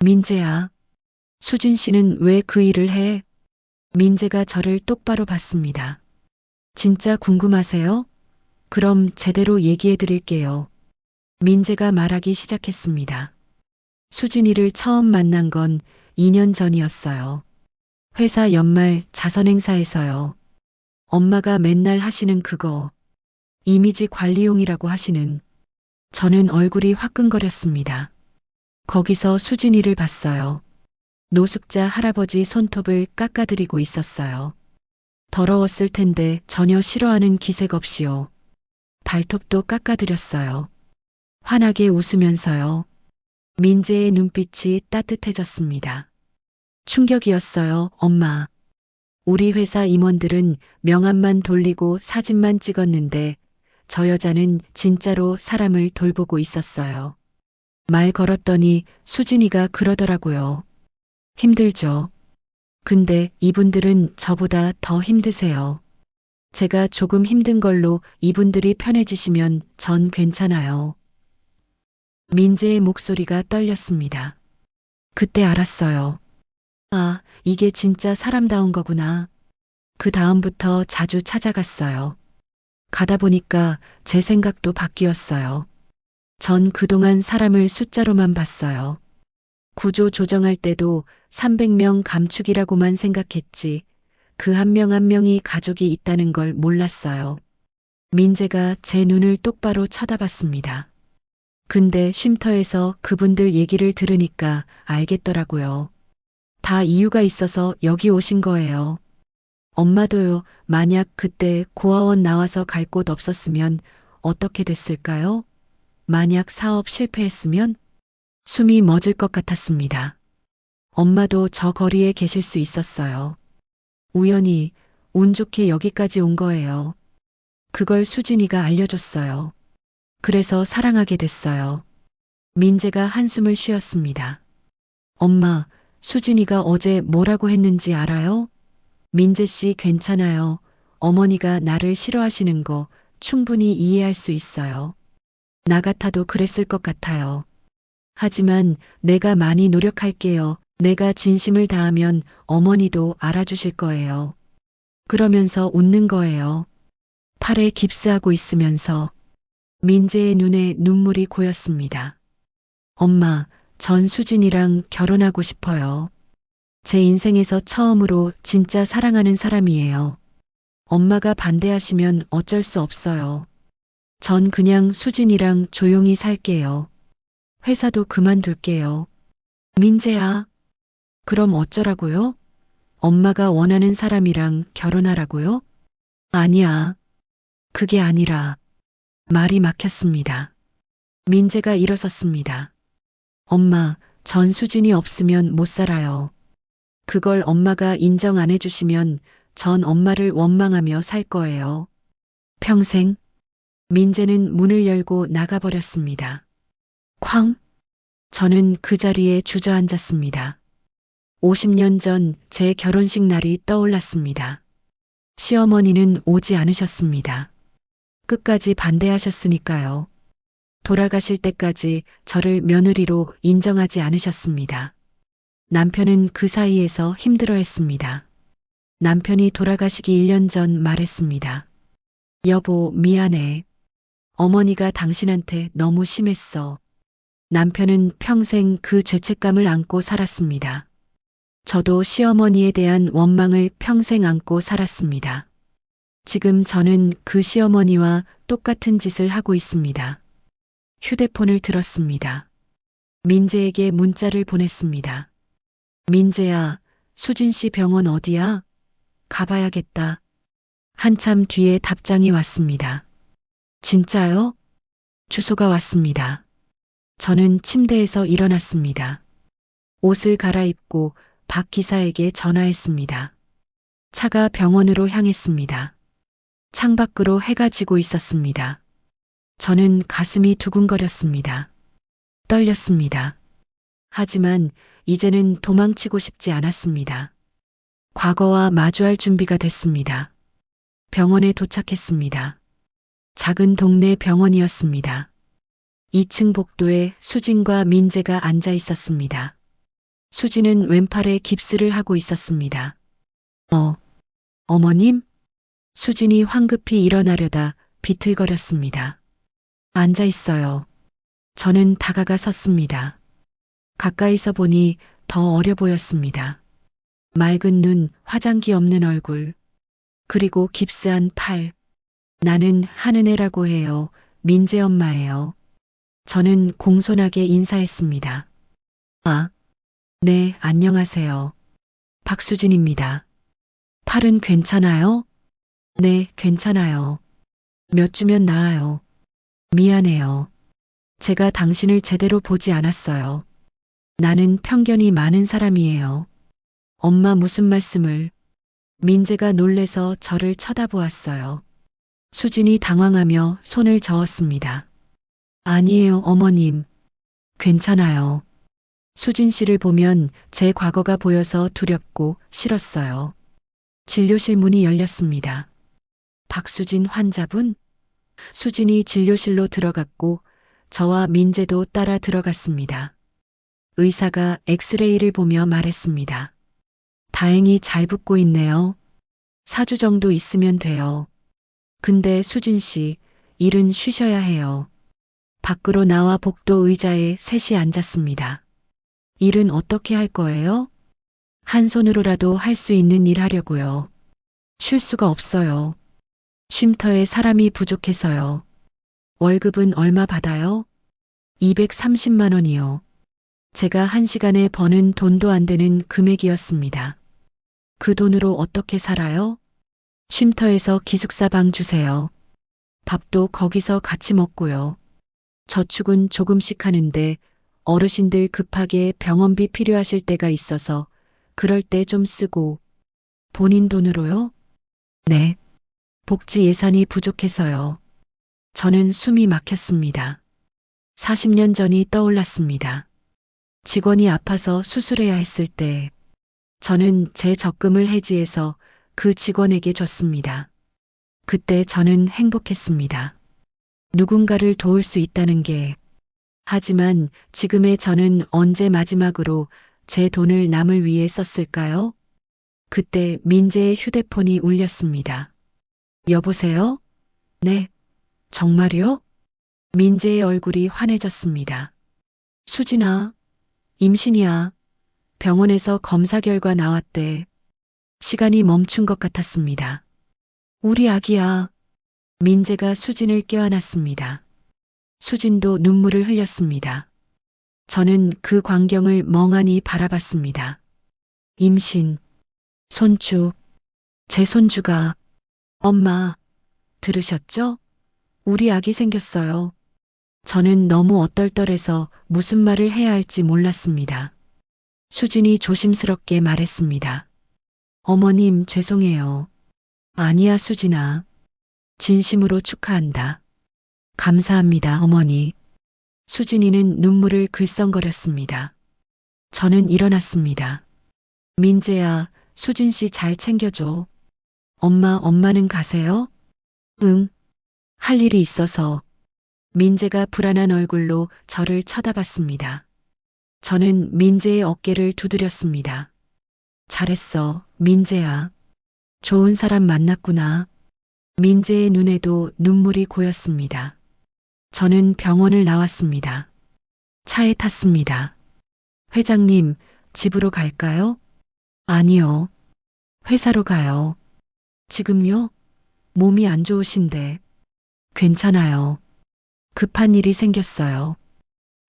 민재야, 수진 씨는 왜 그 일을 해? 민재가 저를 똑바로 봤습니다. 진짜 궁금하세요? 그럼 제대로 얘기해 드릴게요. 민재가 말하기 시작했습니다. 수진이를 처음 만난 건 2년 전이었어요. 회사 연말 자선행사에서요. 엄마가 맨날 하시는 그거. 이미지 관리용이라고 하시는. 저는 얼굴이 화끈거렸습니다. 거기서 수진이를 봤어요. 노숙자 할아버지 손톱을 깎아드리고 있었어요. 더러웠을 텐데 전혀 싫어하는 기색 없이요. 발톱도 깎아드렸어요. 환하게 웃으면서요. 민재의 눈빛이 따뜻해졌습니다. 충격이었어요, 엄마. 우리 회사 임원들은 명함만 돌리고 사진만 찍었는데 저 여자는 진짜로 사람을 돌보고 있었어요. 말 걸었더니 수진이가 그러더라고요. 힘들죠. 근데 이분들은 저보다 더 힘드세요. 제가 조금 힘든 걸로 이분들이 편해지시면 전 괜찮아요. 민재의 목소리가 떨렸습니다. 그때 알았어요. 아, 이게 진짜 사람다운 거구나. 그 다음부터 자주 찾아갔어요. 가다 보니까 제 생각도 바뀌었어요. 전 그동안 사람을 숫자로만 봤어요. 구조 조정할 때도 300명 감축이라고만 생각했지 그 한 명 한 명이 가족이 있다는 걸 몰랐어요. 민재가 제 눈을 똑바로 쳐다봤습니다. 근데 쉼터에서 그분들 얘기를 들으니까 알겠더라고요. 다 이유가 있어서 여기 오신 거예요. 엄마도요, 만약 그때 고아원 나와서 갈 곳 없었으면 어떻게 됐을까요? 만약 사업 실패했으면 숨이 멎을 것 같았습니다. 엄마도 저 거리에 계실 수 있었어요. 우연히 운 좋게 여기까지 온 거예요. 그걸 수진이가 알려줬어요. 그래서 사랑하게 됐어요. 민재가 한숨을 쉬었습니다. 엄마, 수진이가 어제 뭐라고 했는지 알아요? 민재 씨 괜찮아요. 어머니가 나를 싫어하시는 거 충분히 이해할 수 있어요. 나 같아도 그랬을 것 같아요. 하지만 내가 많이 노력할게요. 내가 진심을 다하면 어머니도 알아주실 거예요. 그러면서 웃는 거예요. 팔에 깁스하고 있으면서 민재의 눈에 눈물이 고였습니다. 엄마, 전 수진이랑 결혼하고 싶어요. 제 인생에서 처음으로 진짜 사랑하는 사람이에요. 엄마가 반대하시면 어쩔 수 없어요. 전 그냥 수진이랑 조용히 살게요. 회사도 그만둘게요. 민재야. 그럼 어쩌라고요? 엄마가 원하는 사람이랑 결혼하라고요? 아니야. 그게 아니라 말이 막혔습니다. 민재가 일어섰습니다. 엄마, 전 수진이 없으면 못 살아요. 그걸 엄마가 인정 안 해주시면 전 엄마를 원망하며 살 거예요. 평생. 민재는 문을 열고 나가버렸습니다. 쾅! 저는 그 자리에 주저앉았습니다. 50년 전 제 결혼식 날이 떠올랐습니다. 시어머니는 오지 않으셨습니다. 끝까지 반대하셨으니까요. 돌아가실 때까지 저를 며느리로 인정하지 않으셨습니다. 남편은 그 사이에서 힘들어했습니다. 남편이 돌아가시기 1년 전 말했습니다. 여보, 미안해. 어머니가 당신한테 너무 심했어. 남편은 평생 그 죄책감을 안고 살았습니다. 저도 시어머니에 대한 원망을 평생 안고 살았습니다. 지금 저는 그 시어머니와 똑같은 짓을 하고 있습니다. 휴대폰을 들었습니다. 민재에게 문자를 보냈습니다. 민재야, 수진 씨 병원 어디야? 가봐야겠다. 한참 뒤에 답장이 왔습니다. 진짜요? 주소가 왔습니다. 저는 침대에서 일어났습니다. 옷을 갈아입고 박 기사에게 전화했습니다. 차가 병원으로 향했습니다. 창밖으로 해가 지고 있었습니다. 저는 가슴이 두근거렸습니다. 떨렸습니다. 하지만 이제는 도망치고 싶지 않았습니다. 과거와 마주할 준비가 됐습니다. 병원에 도착했습니다. 작은 동네 병원이었습니다. 2층 복도에 수진과 민재가 앉아 있었습니다. 수진은 왼팔에 깁스를 하고 있었습니다. 어머님? 수진이 황급히 일어나려다 비틀거렸습니다. 앉아 있어요. 저는 다가가 섰습니다. 가까이서 보니 더 어려 보였습니다. 맑은 눈, 화장기 없는 얼굴, 그리고 깁스한 팔. 나는 한은혜라고 해요. 민재 엄마예요. 저는 공손하게 인사했습니다. 아, 네, 안녕하세요. 박수진입니다. 팔은 괜찮아요? 네, 괜찮아요. 몇 주면 나아요. 미안해요. 제가 당신을 제대로 보지 않았어요. 나는 편견이 많은 사람이에요. 엄마 무슨 말씀을? 민재가 놀래서 저를 쳐다보았어요. 수진이 당황하며 손을 저었습니다. 아니에요, 어머님. 괜찮아요. 수진 씨를 보면 제 과거가 보여서 두렵고 싫었어요. 진료실 문이 열렸습니다. 박수진 환자분? 수진이 진료실로 들어갔고 저와 민재도 따라 들어갔습니다. 의사가 엑스레이를 보며 말했습니다. 다행히 잘 붓고 있네요. 4주 정도 있으면 돼요. 근데 수진 씨, 일은 쉬셔야 해요. 밖으로 나와 복도 의자에 셋이 앉았습니다. 일은 어떻게 할 거예요? 한 손으로라도 할 수 있는 일 하려고요. 쉴 수가 없어요. 쉼터에 사람이 부족해서요. 월급은 얼마 받아요? 230만 원이요. 제가 한 시간에 버는 돈도 안 되는 금액이었습니다. 그 돈으로 어떻게 살아요? 쉼터에서 기숙사방 주세요. 밥도 거기서 같이 먹고요. 저축은 조금씩 하는데 어르신들 급하게 병원비 필요하실 때가 있어서 그럴 때 좀 쓰고. 본인 돈으로요? 네. 복지 예산이 부족해서요. 저는 숨이 막혔습니다. 40년 전이 떠올랐습니다. 직원이 아파서 수술해야 했을 때 저는 제 적금을 해지해서 그 직원에게 줬습니다. 그때 저는 행복했습니다. 누군가를 도울 수 있다는 게. 하지만 지금의 저는 언제 마지막으로 제 돈을 남을 위해 썼을까요? 그때 민재의 휴대폰이 울렸습니다. 여보세요? 네. 정말요? 민재의 얼굴이 환해졌습니다. 수진아, 임신이야. 병원에서 검사 결과 나왔대. 시간이 멈춘 것 같았습니다. 우리 아기야. 민재가 수진을 껴안았습니다. 수진도 눈물을 흘렸습니다. 저는 그 광경을 멍하니 바라봤습니다. 임신, 손주, 제 손주가, 엄마, 들으셨죠? 우리 아기 생겼어요. 저는 너무 얼떨떨해서 무슨 말을 해야 할지 몰랐습니다. 수진이 조심스럽게 말했습니다. 어머님, 죄송해요. 아니야, 수진아. 진심으로 축하한다. 감사합니다, 어머니. 수진이는 눈물을 글썽거렸습니다. 저는 일어났습니다. 민재야, 수진 씨 잘 챙겨줘. 엄마는 가세요? 응. 할 일이 있어서. 민재가 불안한 얼굴로 저를 쳐다봤습니다. 저는 민재의 어깨를 두드렸습니다. 잘했어, 민재야. 좋은 사람 만났구나. 민재의 눈에도 눈물이 고였습니다. 저는 병원을 나왔습니다. 차에 탔습니다. 회장님, 집으로 갈까요? 아니요. 회사로 가요. 지금요? 몸이 안 좋으신데. 괜찮아요. 급한 일이 생겼어요.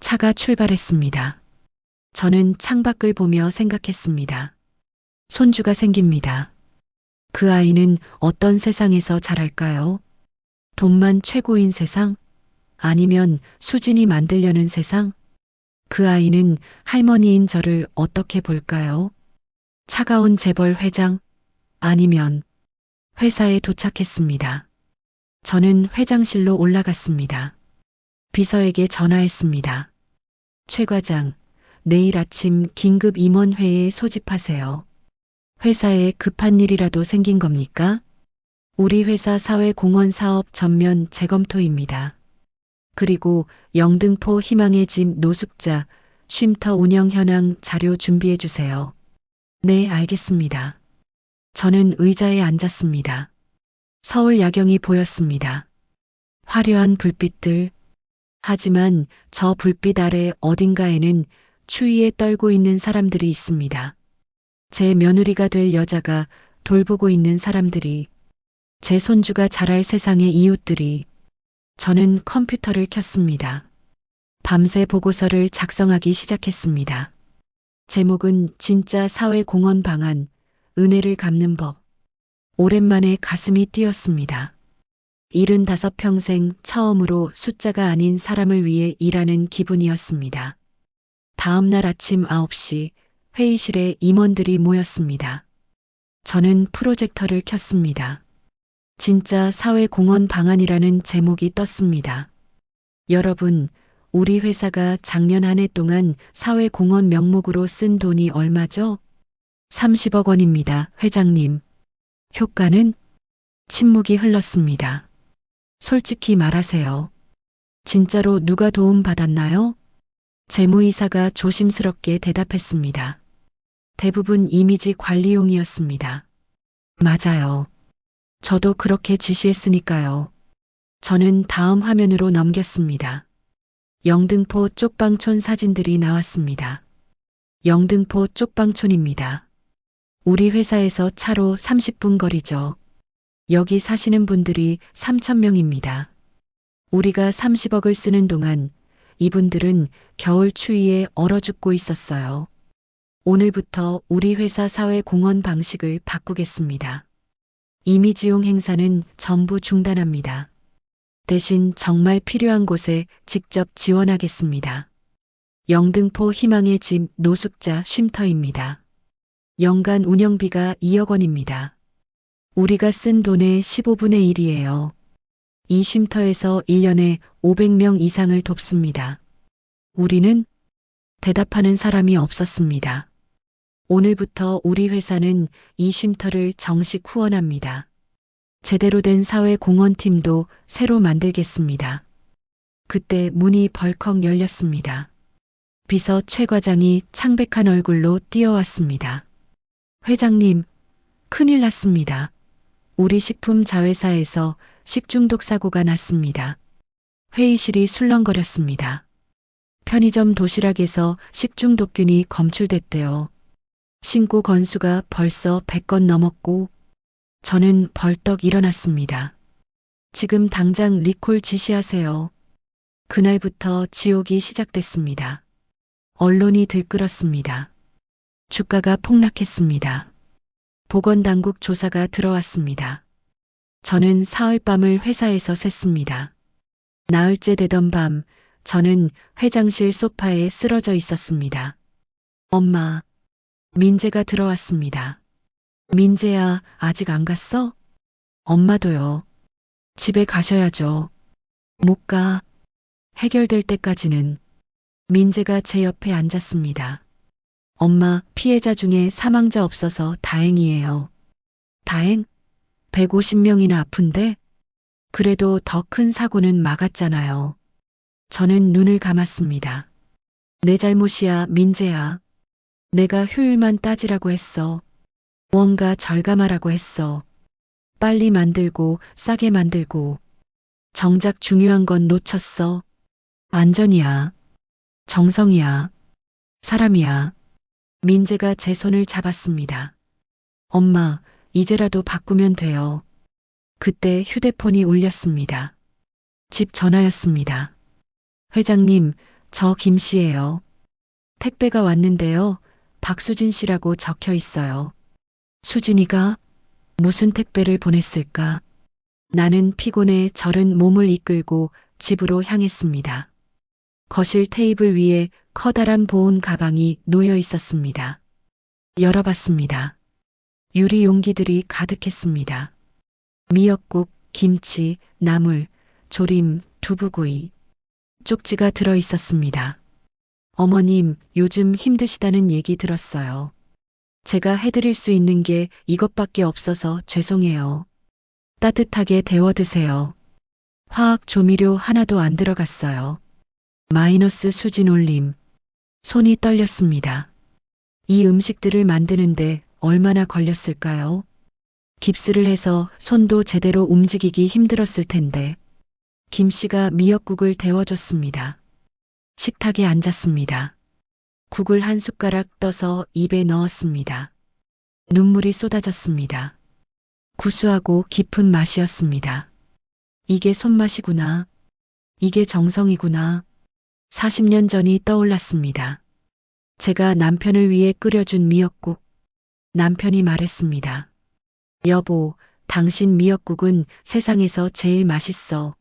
차가 출발했습니다. 저는 창밖을 보며 생각했습니다. 손주가 생깁니다. 그 아이는 어떤 세상에서 자랄까요? 돈만 최고인 세상? 아니면 수진이 만들려는 세상? 그 아이는 할머니인 저를 어떻게 볼까요? 차가운 재벌 회장? 아니면 회사에 도착했습니다. 저는 회장실로 올라갔습니다. 비서에게 전화했습니다. 최 과장, 내일 아침 긴급 임원회에 소집하세요. 회사에 급한 일이라도 생긴 겁니까? 우리 회사 사회공헌 사업 전면 재검토입니다. 그리고 영등포 희망의 집 노숙자 쉼터 운영 현황 자료 준비해 주세요. 네, 알겠습니다. 저는 의자에 앉았습니다. 서울 야경이 보였습니다. 화려한 불빛들. 하지만 저 불빛 아래 어딘가에는 추위에 떨고 있는 사람들이 있습니다. 제 며느리가 될 여자가 돌보고 있는 사람들이, 제 손주가 자랄 세상의 이웃들이. 저는 컴퓨터를 켰습니다. 밤새 보고서를 작성하기 시작했습니다. 제목은 진짜 사회공헌 방안, 은혜를 갚는 법. 오랜만에 가슴이 뛰었습니다. 75평생 처음으로 숫자가 아닌 사람을 위해 일하는 기분이었습니다. 다음 날 아침 9시 회의실에 임원들이 모였습니다. 저는 프로젝터를 켰습니다. 진짜 사회공헌 방안이라는 제목이 떴습니다. 여러분, 우리 회사가 작년 한 해 동안 사회공헌 명목으로 쓴 돈이 얼마죠? 30억 원입니다, 회장님. 효과는? 침묵이 흘렀습니다. 솔직히 말하세요. 진짜로 누가 도움 받았나요? 재무이사가 조심스럽게 대답했습니다. 대부분 이미지 관리용이었습니다. 맞아요. 저도 그렇게 지시했으니까요. 저는 다음 화면으로 넘겼습니다. 영등포 쪽방촌 사진들이 나왔습니다. 영등포 쪽방촌입니다. 우리 회사에서 차로 30분 거리죠. 여기 사시는 분들이 3,000명입니다. 우리가 30억을 쓰는 동안 이분들은 겨울 추위에 얼어 죽고 있었어요. 오늘부터 우리 회사 사회 공헌 방식을 바꾸겠습니다. 이미지용 행사는 전부 중단합니다. 대신 정말 필요한 곳에 직접 지원하겠습니다. 영등포 희망의 집 노숙자 쉼터입니다. 연간 운영비가 2억 원입니다. 우리가 쓴 돈의 15분의 1이에요. 이 쉼터에서 1년에 500명 이상을 돕습니다. 우리는 대답하는 사람이 없었습니다. 오늘부터 우리 회사는 이 쉼터를 정식 후원합니다. 제대로 된 사회공헌팀도 새로 만들겠습니다. 그때 문이 벌컥 열렸습니다. 비서 최 과장이 창백한 얼굴로 뛰어왔습니다. 회장님, 큰일 났습니다. 우리 식품 자회사에서 식중독 사고가 났습니다. 회의실이 술렁거렸습니다. 편의점 도시락에서 식중독균이 검출됐대요. 신고 건수가 벌써 100건 넘었고 저는 벌떡 일어났습니다. 지금 당장 리콜 지시하세요. 그날부터 지옥이 시작됐습니다. 언론이 들끓었습니다. 주가가 폭락했습니다. 보건당국 조사가 들어왔습니다. 저는 사흘밤을 회사에서 샜습니다. 나흘째 되던 밤, 저는 회장실 소파에 쓰러져 있었습니다. 엄마, 민재가 들어왔습니다. 민재야, 아직 안 갔어? 엄마도요. 집에 가셔야죠. 못 가. 해결될 때까지는. 민재가 제 옆에 앉았습니다. 엄마, 피해자 중에 사망자 없어서 다행이에요. 다행? 150명이나 아픈데? 그래도 더 큰 사고는 막았잖아요. 저는 눈을 감았습니다. 내 잘못이야, 민재야. 내가 효율만 따지라고 했어. 무언가 절감하라고 했어. 빨리 만들고 싸게 만들고. 정작 중요한 건 놓쳤어. 안전이야. 정성이야. 사람이야. 민재가 제 손을 잡았습니다. 엄마, 이제라도 바꾸면 돼요. 그때 휴대폰이 울렸습니다. 집 전화였습니다. 회장님, 저 김 씨예요. 택배가 왔는데요. 박수진 씨라고 적혀 있어요. 수진이가 무슨 택배를 보냈을까? 나는 피곤해 절은 몸을 이끌고 집으로 향했습니다. 거실 테이블 위에 커다란 보온 가방이 놓여 있었습니다. 열어봤습니다. 유리 용기들이 가득했습니다. 미역국, 김치, 나물, 조림, 두부구이, 쪽지가 들어 있었습니다. 어머님, 요즘 힘드시다는 얘기 들었어요. 제가 해드릴 수 있는 게 이것밖에 없어서 죄송해요. 따뜻하게 데워 드세요. 화학 조미료 하나도 안 들어갔어요. 마이너스 수진 올림. 손이 떨렸습니다. 이 음식들을 만드는데 얼마나 걸렸을까요? 깁스를 해서 손도 제대로 움직이기 힘들었을 텐데. 김 씨가 미역국을 데워줬습니다. 식탁에 앉았습니다. 국을 한 숟가락 떠서 입에 넣었습니다. 눈물이 쏟아졌습니다. 구수하고 깊은 맛이었습니다. 이게 손맛이구나. 이게 정성이구나. 40년 전이 떠올랐습니다. 제가 남편을 위해 끓여준 미역국. 남편이 말했습니다. 여보, 당신 미역국은 세상에서 제일 맛있어.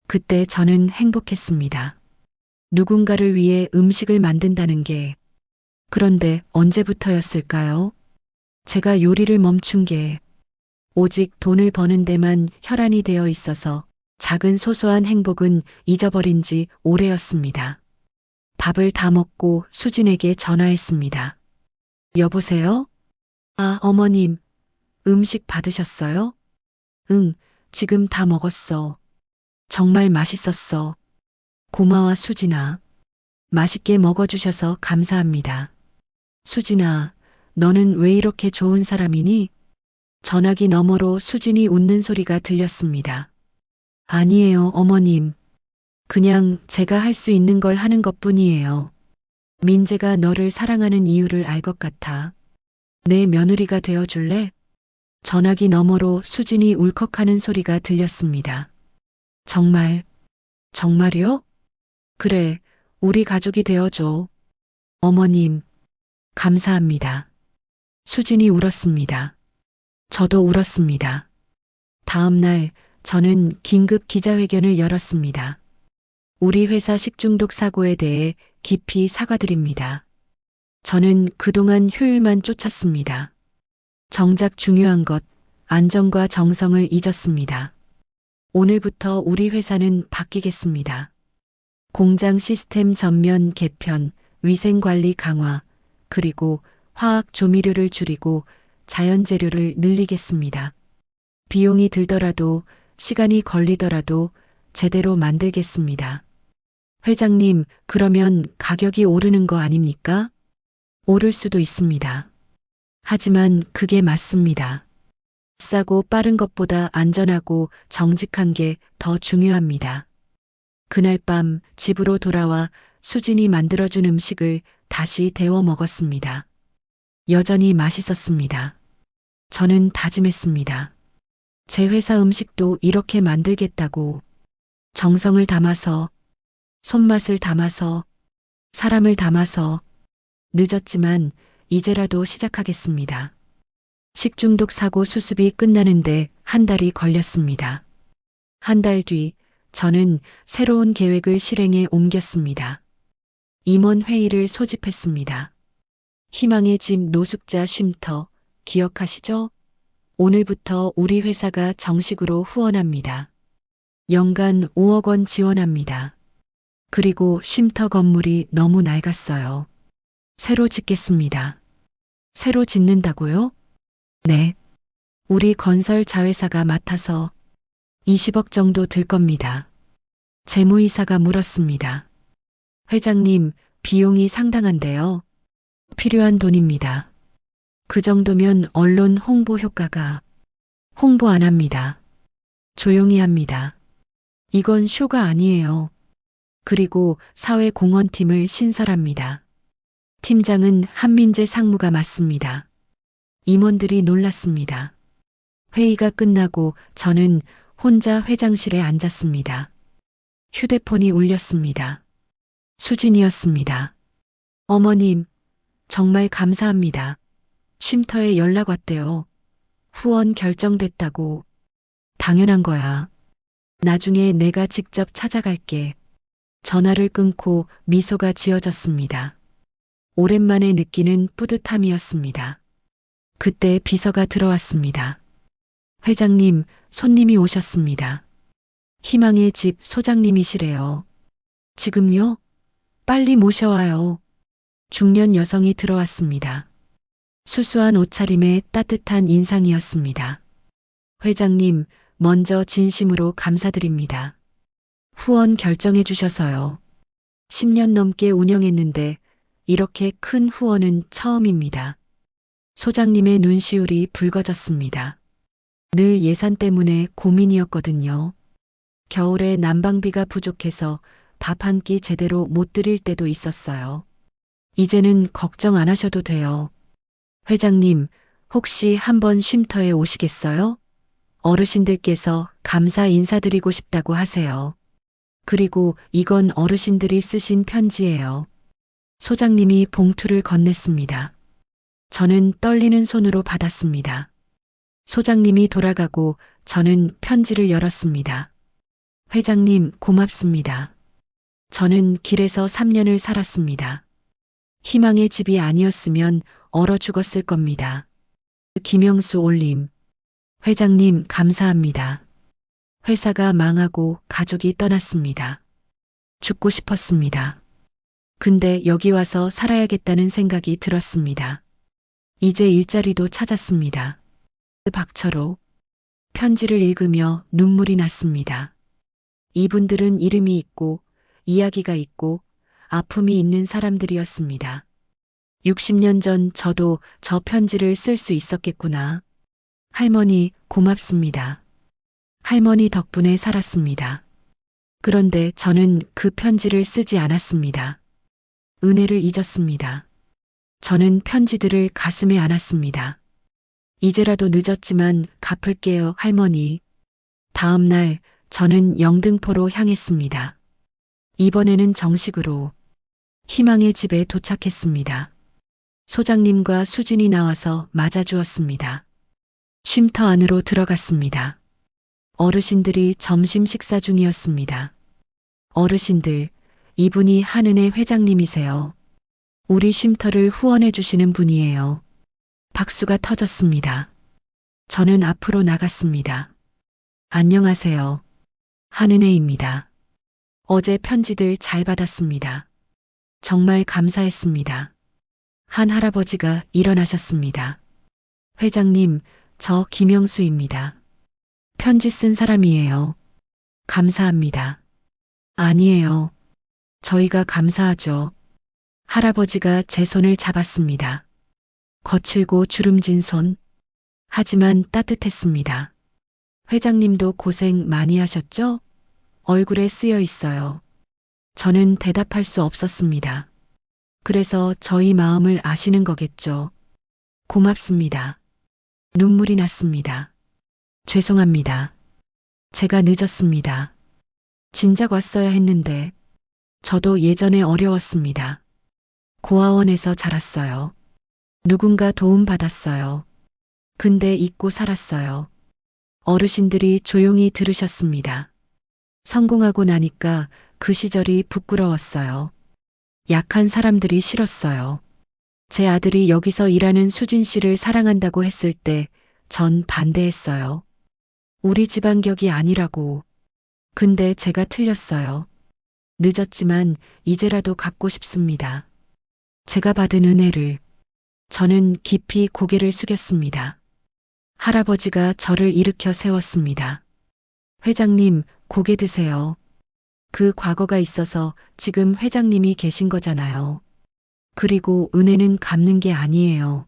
그때 저는 행복했습니다. 누군가를 위해 음식을 만든다는 게. 그런데 언제부터였을까요? 제가 요리를 멈춘 게 오직 돈을 버는 데만 혈안이 되어 있어서 작은 소소한 행복은 잊어버린 지 오래였습니다. 밥을 다 먹고 수진에게 전화했습니다. 여보세요? 아, 어머님, 음식 받으셨어요? 응, 지금 다 먹었어. 정말 맛있었어. 고마워, 수진아. 맛있게 먹어주셔서 감사합니다. 수진아, 너는 왜 이렇게 좋은 사람이니? 전화기 너머로 수진이 웃는 소리가 들렸습니다. 아니에요, 어머님. 그냥 제가 할 수 있는 걸 하는 것뿐이에요. 민재가 너를 사랑하는 이유를 알 것 같아. 내 며느리가 되어 줄래? 전화기 너머로 수진이 울컥하는 소리가 들렸습니다. 정말, 정말이요? 그래, 우리 가족이 되어줘. 어머님, 감사합니다. 수진이 울었습니다. 저도 울었습니다. 다음 날 저는 긴급 기자회견을 열었습니다. 우리 회사 식중독 사고에 대해 깊이 사과드립니다. 저는 그동안 효율만 쫓았습니다. 정작 중요한 것, 안전과 정성을 잊었습니다. 오늘부터 우리 회사는 바뀌겠습니다. 공장 시스템 전면 개편, 위생관리 강화, 그리고 화학 조미료를 줄이고 자연 재료를 늘리겠습니다. 비용이 들더라도 시간이 걸리더라도 제대로 만들겠습니다. 회장님, 그러면 가격이 오르는 거 아닙니까? 오를 수도 있습니다. 하지만 그게 맞습니다. 싸고 빠른 것보다 안전하고 정직한 게 더 중요합니다. 그날 밤 집으로 돌아와 수진이 만들어준 음식을 다시 데워 먹었습니다. 여전히 맛있었습니다. 저는 다짐했습니다. 제 회사 음식도 이렇게 만들겠다고. 정성을 담아서, 손맛을 담아서, 사람을 담아서. 늦었지만 이제라도 시작하겠습니다. 식중독 사고 수습이 끝나는데 한 달이 걸렸습니다. 한 달 뒤 저는 새로운 계획을 실행에 옮겼습니다. 임원 회의를 소집했습니다. 희망의 집 노숙자 쉼터 기억하시죠? 오늘부터 우리 회사가 정식으로 후원합니다. 연간 5억 원 지원합니다. 그리고 쉼터 건물이 너무 낡았어요. 새로 짓겠습니다. 새로 짓는다고요? 네. 우리 건설 자회사가 맡아서 20억 정도 들 겁니다. 재무이사가 물었습니다. 회장님, 비용이 상당한데요. 필요한 돈입니다. 그 정도면 언론 홍보 효과가. 홍보 안 합니다. 조용히 합니다. 이건 쇼가 아니에요. 그리고 사회공헌팀을 신설합니다. 팀장은 한민재 상무가 맡습니다. 임원들이 놀랐습니다. 회의가 끝나고 저는 혼자 회장실에 앉았습니다. 휴대폰이 울렸습니다. 수진이었습니다. 어머님, 정말 감사합니다. 쉼터에 연락 왔대요. 후원 결정됐다고. 당연한 거야. 나중에 내가 직접 찾아갈게. 전화를 끊고 미소가 지어졌습니다. 오랜만에 느끼는 뿌듯함이었습니다. 그때 비서가 들어왔습니다. 회장님, 손님이 오셨습니다. 희망의 집 소장님이시래요. 지금요? 빨리 모셔와요. 중년 여성이 들어왔습니다. 수수한 옷차림에 따뜻한 인상이었습니다. 회장님, 먼저 진심으로 감사드립니다. 후원 결정해 주셔서요. 10년 넘게 운영했는데 이렇게 큰 후원은 처음입니다. 소장님의 눈시울이 붉어졌습니다. 늘 예산 때문에 고민이었거든요. 겨울에 난방비가 부족해서 밥 한 끼 제대로 못 드릴 때도 있었어요. 이제는 걱정 안 하셔도 돼요. 회장님, 혹시 한번 쉼터에 오시겠어요? 어르신들께서 감사 인사드리고 싶다고 하세요. 그리고 이건 어르신들이 쓰신 편지예요. 소장님이 봉투를 건넸습니다. 저는 떨리는 손으로 받았습니다. 소장님이 돌아가고 저는 편지를 열었습니다. 회장님, 고맙습니다. 저는 길에서 3년을 살았습니다. 희망의 집이 아니었으면 얼어 죽었을 겁니다. 김영수 올림. 회장님, 감사합니다. 회사가 망하고 가족이 떠났습니다. 죽고 싶었습니다. 근데 여기 와서 살아야겠다는 생각이 들었습니다. 이제 일자리도 찾았습니다. 박철호. 편지를 읽으며 눈물이 났습니다. 이분들은 이름이 있고 이야기가 있고 아픔이 있는 사람들이었습니다. 60년 전 저도 저 편지를 쓸 수 있었겠구나. 할머니, 고맙습니다. 할머니 덕분에 살았습니다. 그런데 저는 그 편지를 쓰지 않았습니다. 은혜를 잊었습니다. 저는 편지들을 가슴에 안았습니다. 이제라도 늦었지만 갚을게요, 할머니. 다음 날 저는 영등포로 향했습니다. 이번에는 정식으로 희망의 집에 도착했습니다. 소장님과 수진이 나와서 맞아주었습니다. 쉼터 안으로 들어갔습니다. 어르신들이 점심 식사 중이었습니다. 어르신들, 이분이 한은혜 회장님이세요. 우리 쉼터를 후원해 주시는 분이에요. 박수가 터졌습니다. 저는 앞으로 나갔습니다. 안녕하세요. 한은혜입니다. 어제 편지들 잘 받았습니다. 정말 감사했습니다. 한 할아버지가 일어나셨습니다. 회장님, 저 김영수입니다. 편지 쓴 사람이에요. 감사합니다. 아니에요. 저희가 감사하죠. 할아버지가 제 손을 잡았습니다. 거칠고 주름진 손. 하지만 따뜻했습니다. 회장님도 고생 많이 하셨죠? 얼굴에 쓰여 있어요. 저는 대답할 수 없었습니다. 그래서 저희 마음을 아시는 거겠죠. 고맙습니다. 눈물이 났습니다. 죄송합니다. 제가 늦었습니다. 진작 왔어야 했는데 저도 예전에 어려웠습니다. 고아원에서 자랐어요. 누군가 도움받았어요. 근데 잊고 살았어요. 어르신들이 조용히 들으셨습니다. 성공하고 나니까 그 시절이 부끄러웠어요. 약한 사람들이 싫었어요. 제 아들이 여기서 일하는 수진 씨를 사랑한다고 했을 때 전 반대했어요. 우리 집안 격이 아니라고. 근데 제가 틀렸어요. 늦었지만 이제라도 갚고 싶습니다. 제가 받은 은혜를. 저는 깊이 고개를 숙였습니다. 할아버지가 저를 일으켜 세웠습니다. 회장님, 고개 드세요. 그 과거가 있어서 지금 회장님이 계신 거잖아요. 그리고 은혜는 갚는 게 아니에요.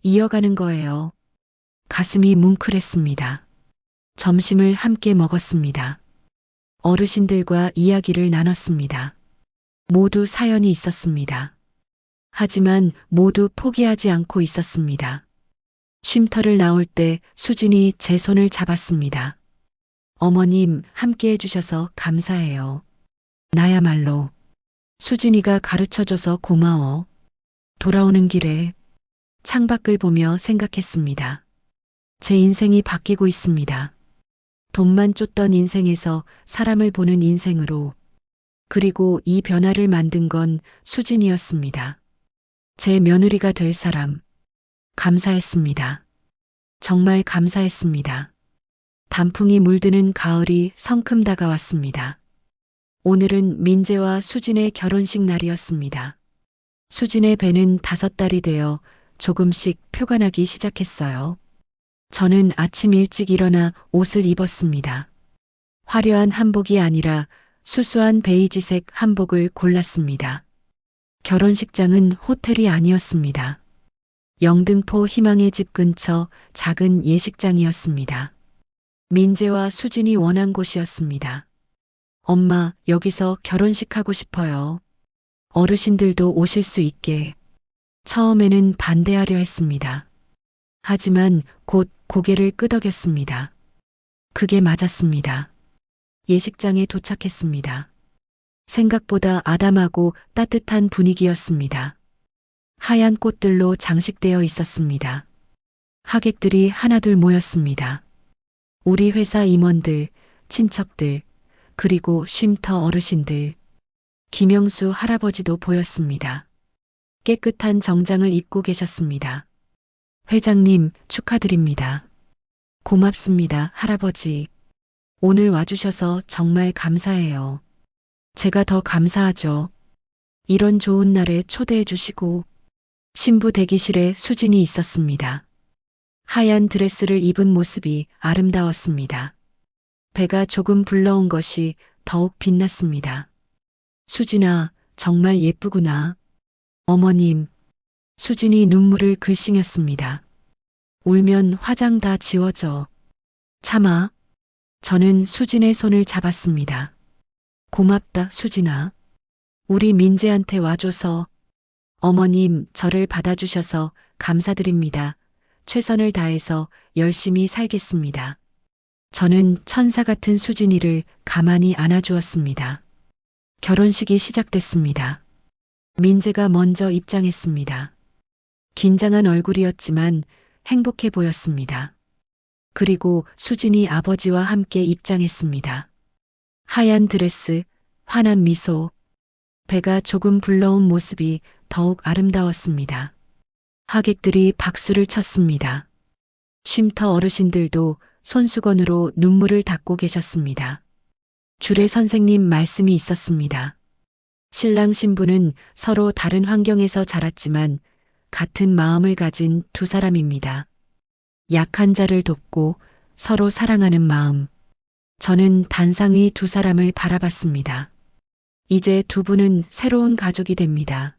이어가는 거예요. 가슴이 뭉클했습니다. 점심을 함께 먹었습니다. 어르신들과 이야기를 나눴습니다. 모두 사연이 있었습니다. 하지만 모두 포기하지 않고 있었습니다. 쉼터를 나올 때 수진이 제 손을 잡았습니다. 어머님, 함께 해주셔서 감사해요. 나야말로. 수진이가 가르쳐줘서 고마워. 돌아오는 길에 창밖을 보며 생각했습니다. 제 인생이 바뀌고 있습니다. 돈만 쫓던 인생에서 사람을 보는 인생으로. 그리고 이 변화를 만든 건 수진이었습니다. 제 며느리가 될 사람. 감사했습니다. 정말 감사했습니다. 단풍이 물드는 가을이 성큼 다가왔습니다. 오늘은 민재와 수진의 결혼식 날이었습니다. 수진의 배는 5달이 되어 조금씩 표가 나기 시작했어요. 저는 아침 일찍 일어나 옷을 입었습니다. 화려한 한복이 아니라 수수한 베이지색 한복을 골랐습니다. 결혼식장은 호텔이 아니었습니다. 영등포 희망의 집 근처 작은 예식장이었습니다. 민재와 수진이 원한 곳이었습니다. 엄마, 여기서 결혼식 하고 싶어요. 어르신들도 오실 수 있게. 처음에는 반대하려 했습니다. 하지만 곧 고개를 끄덕였습니다. 그게 맞았습니다. 예식장에 도착했습니다. 생각보다 아담하고 따뜻한 분위기였습니다. 하얀 꽃들로 장식되어 있었습니다. 하객들이 하나둘 모였습니다. 우리 회사 임원들, 친척들, 그리고 쉼터 어르신들. 김영수 할아버지도 보였습니다. 깨끗한 정장을 입고 계셨습니다. 회장님, 축하드립니다. 고맙습니다, 할아버지. 오늘 와주셔서 정말 감사해요. 제가 더 감사하죠. 이런 좋은 날에 초대해 주시고. 신부 대기실에 수진이 있었습니다. 하얀 드레스를 입은 모습이 아름다웠습니다. 배가 조금 불러온 것이 더욱 빛났습니다. 수진아, 정말 예쁘구나. 어머님. 수진이 눈물을 글썽였습니다. 울면 화장 다 지워져. 참아. 저는 수진의 손을 잡았습니다. 고맙다, 수진아. 우리 민재한테 와줘서. 어머님, 저를 받아주셔서 감사드립니다. 최선을 다해서 열심히 살겠습니다. 저는 천사 같은 수진이를 가만히 안아주었습니다. 결혼식이 시작됐습니다. 민재가 먼저 입장했습니다. 긴장한 얼굴이었지만 행복해 보였습니다. 그리고 수진이 아버지와 함께 입장했습니다. 하얀 드레스, 환한 미소, 배가 조금 불러온 모습이 더욱 아름다웠습니다. 하객들이 박수를 쳤습니다. 쉼터 어르신들도 손수건으로 눈물을 닦고 계셨습니다. 주례 선생님 말씀이 있었습니다. 신랑 신부는 서로 다른 환경에서 자랐지만 같은 마음을 가진 두 사람입니다. 약한 자를 돕고 서로 사랑하는 마음. 저는 단상 위 두 사람을 바라봤습니다. 이제 두 분은 새로운 가족이 됩니다.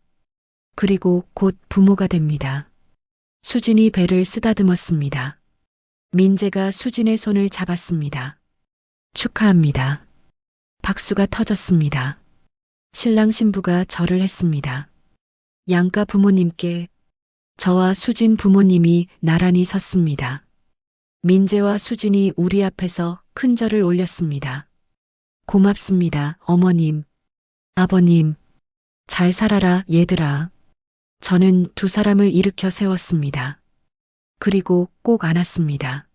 그리고 곧 부모가 됩니다. 수진이 배를 쓰다듬었습니다. 민재가 수진의 손을 잡았습니다. 축하합니다. 박수가 터졌습니다. 신랑 신부가 절을 했습니다. 양가 부모님께 저와 수진 부모님이 나란히 섰습니다. 민재와 수진이 우리 앞에서 큰 절을 올렸습니다. 고맙습니다, 어머님. 아버님. 잘 살아라, 얘들아. 저는 두 사람을 일으켜 세웠습니다. 그리고 꼭 안았습니다.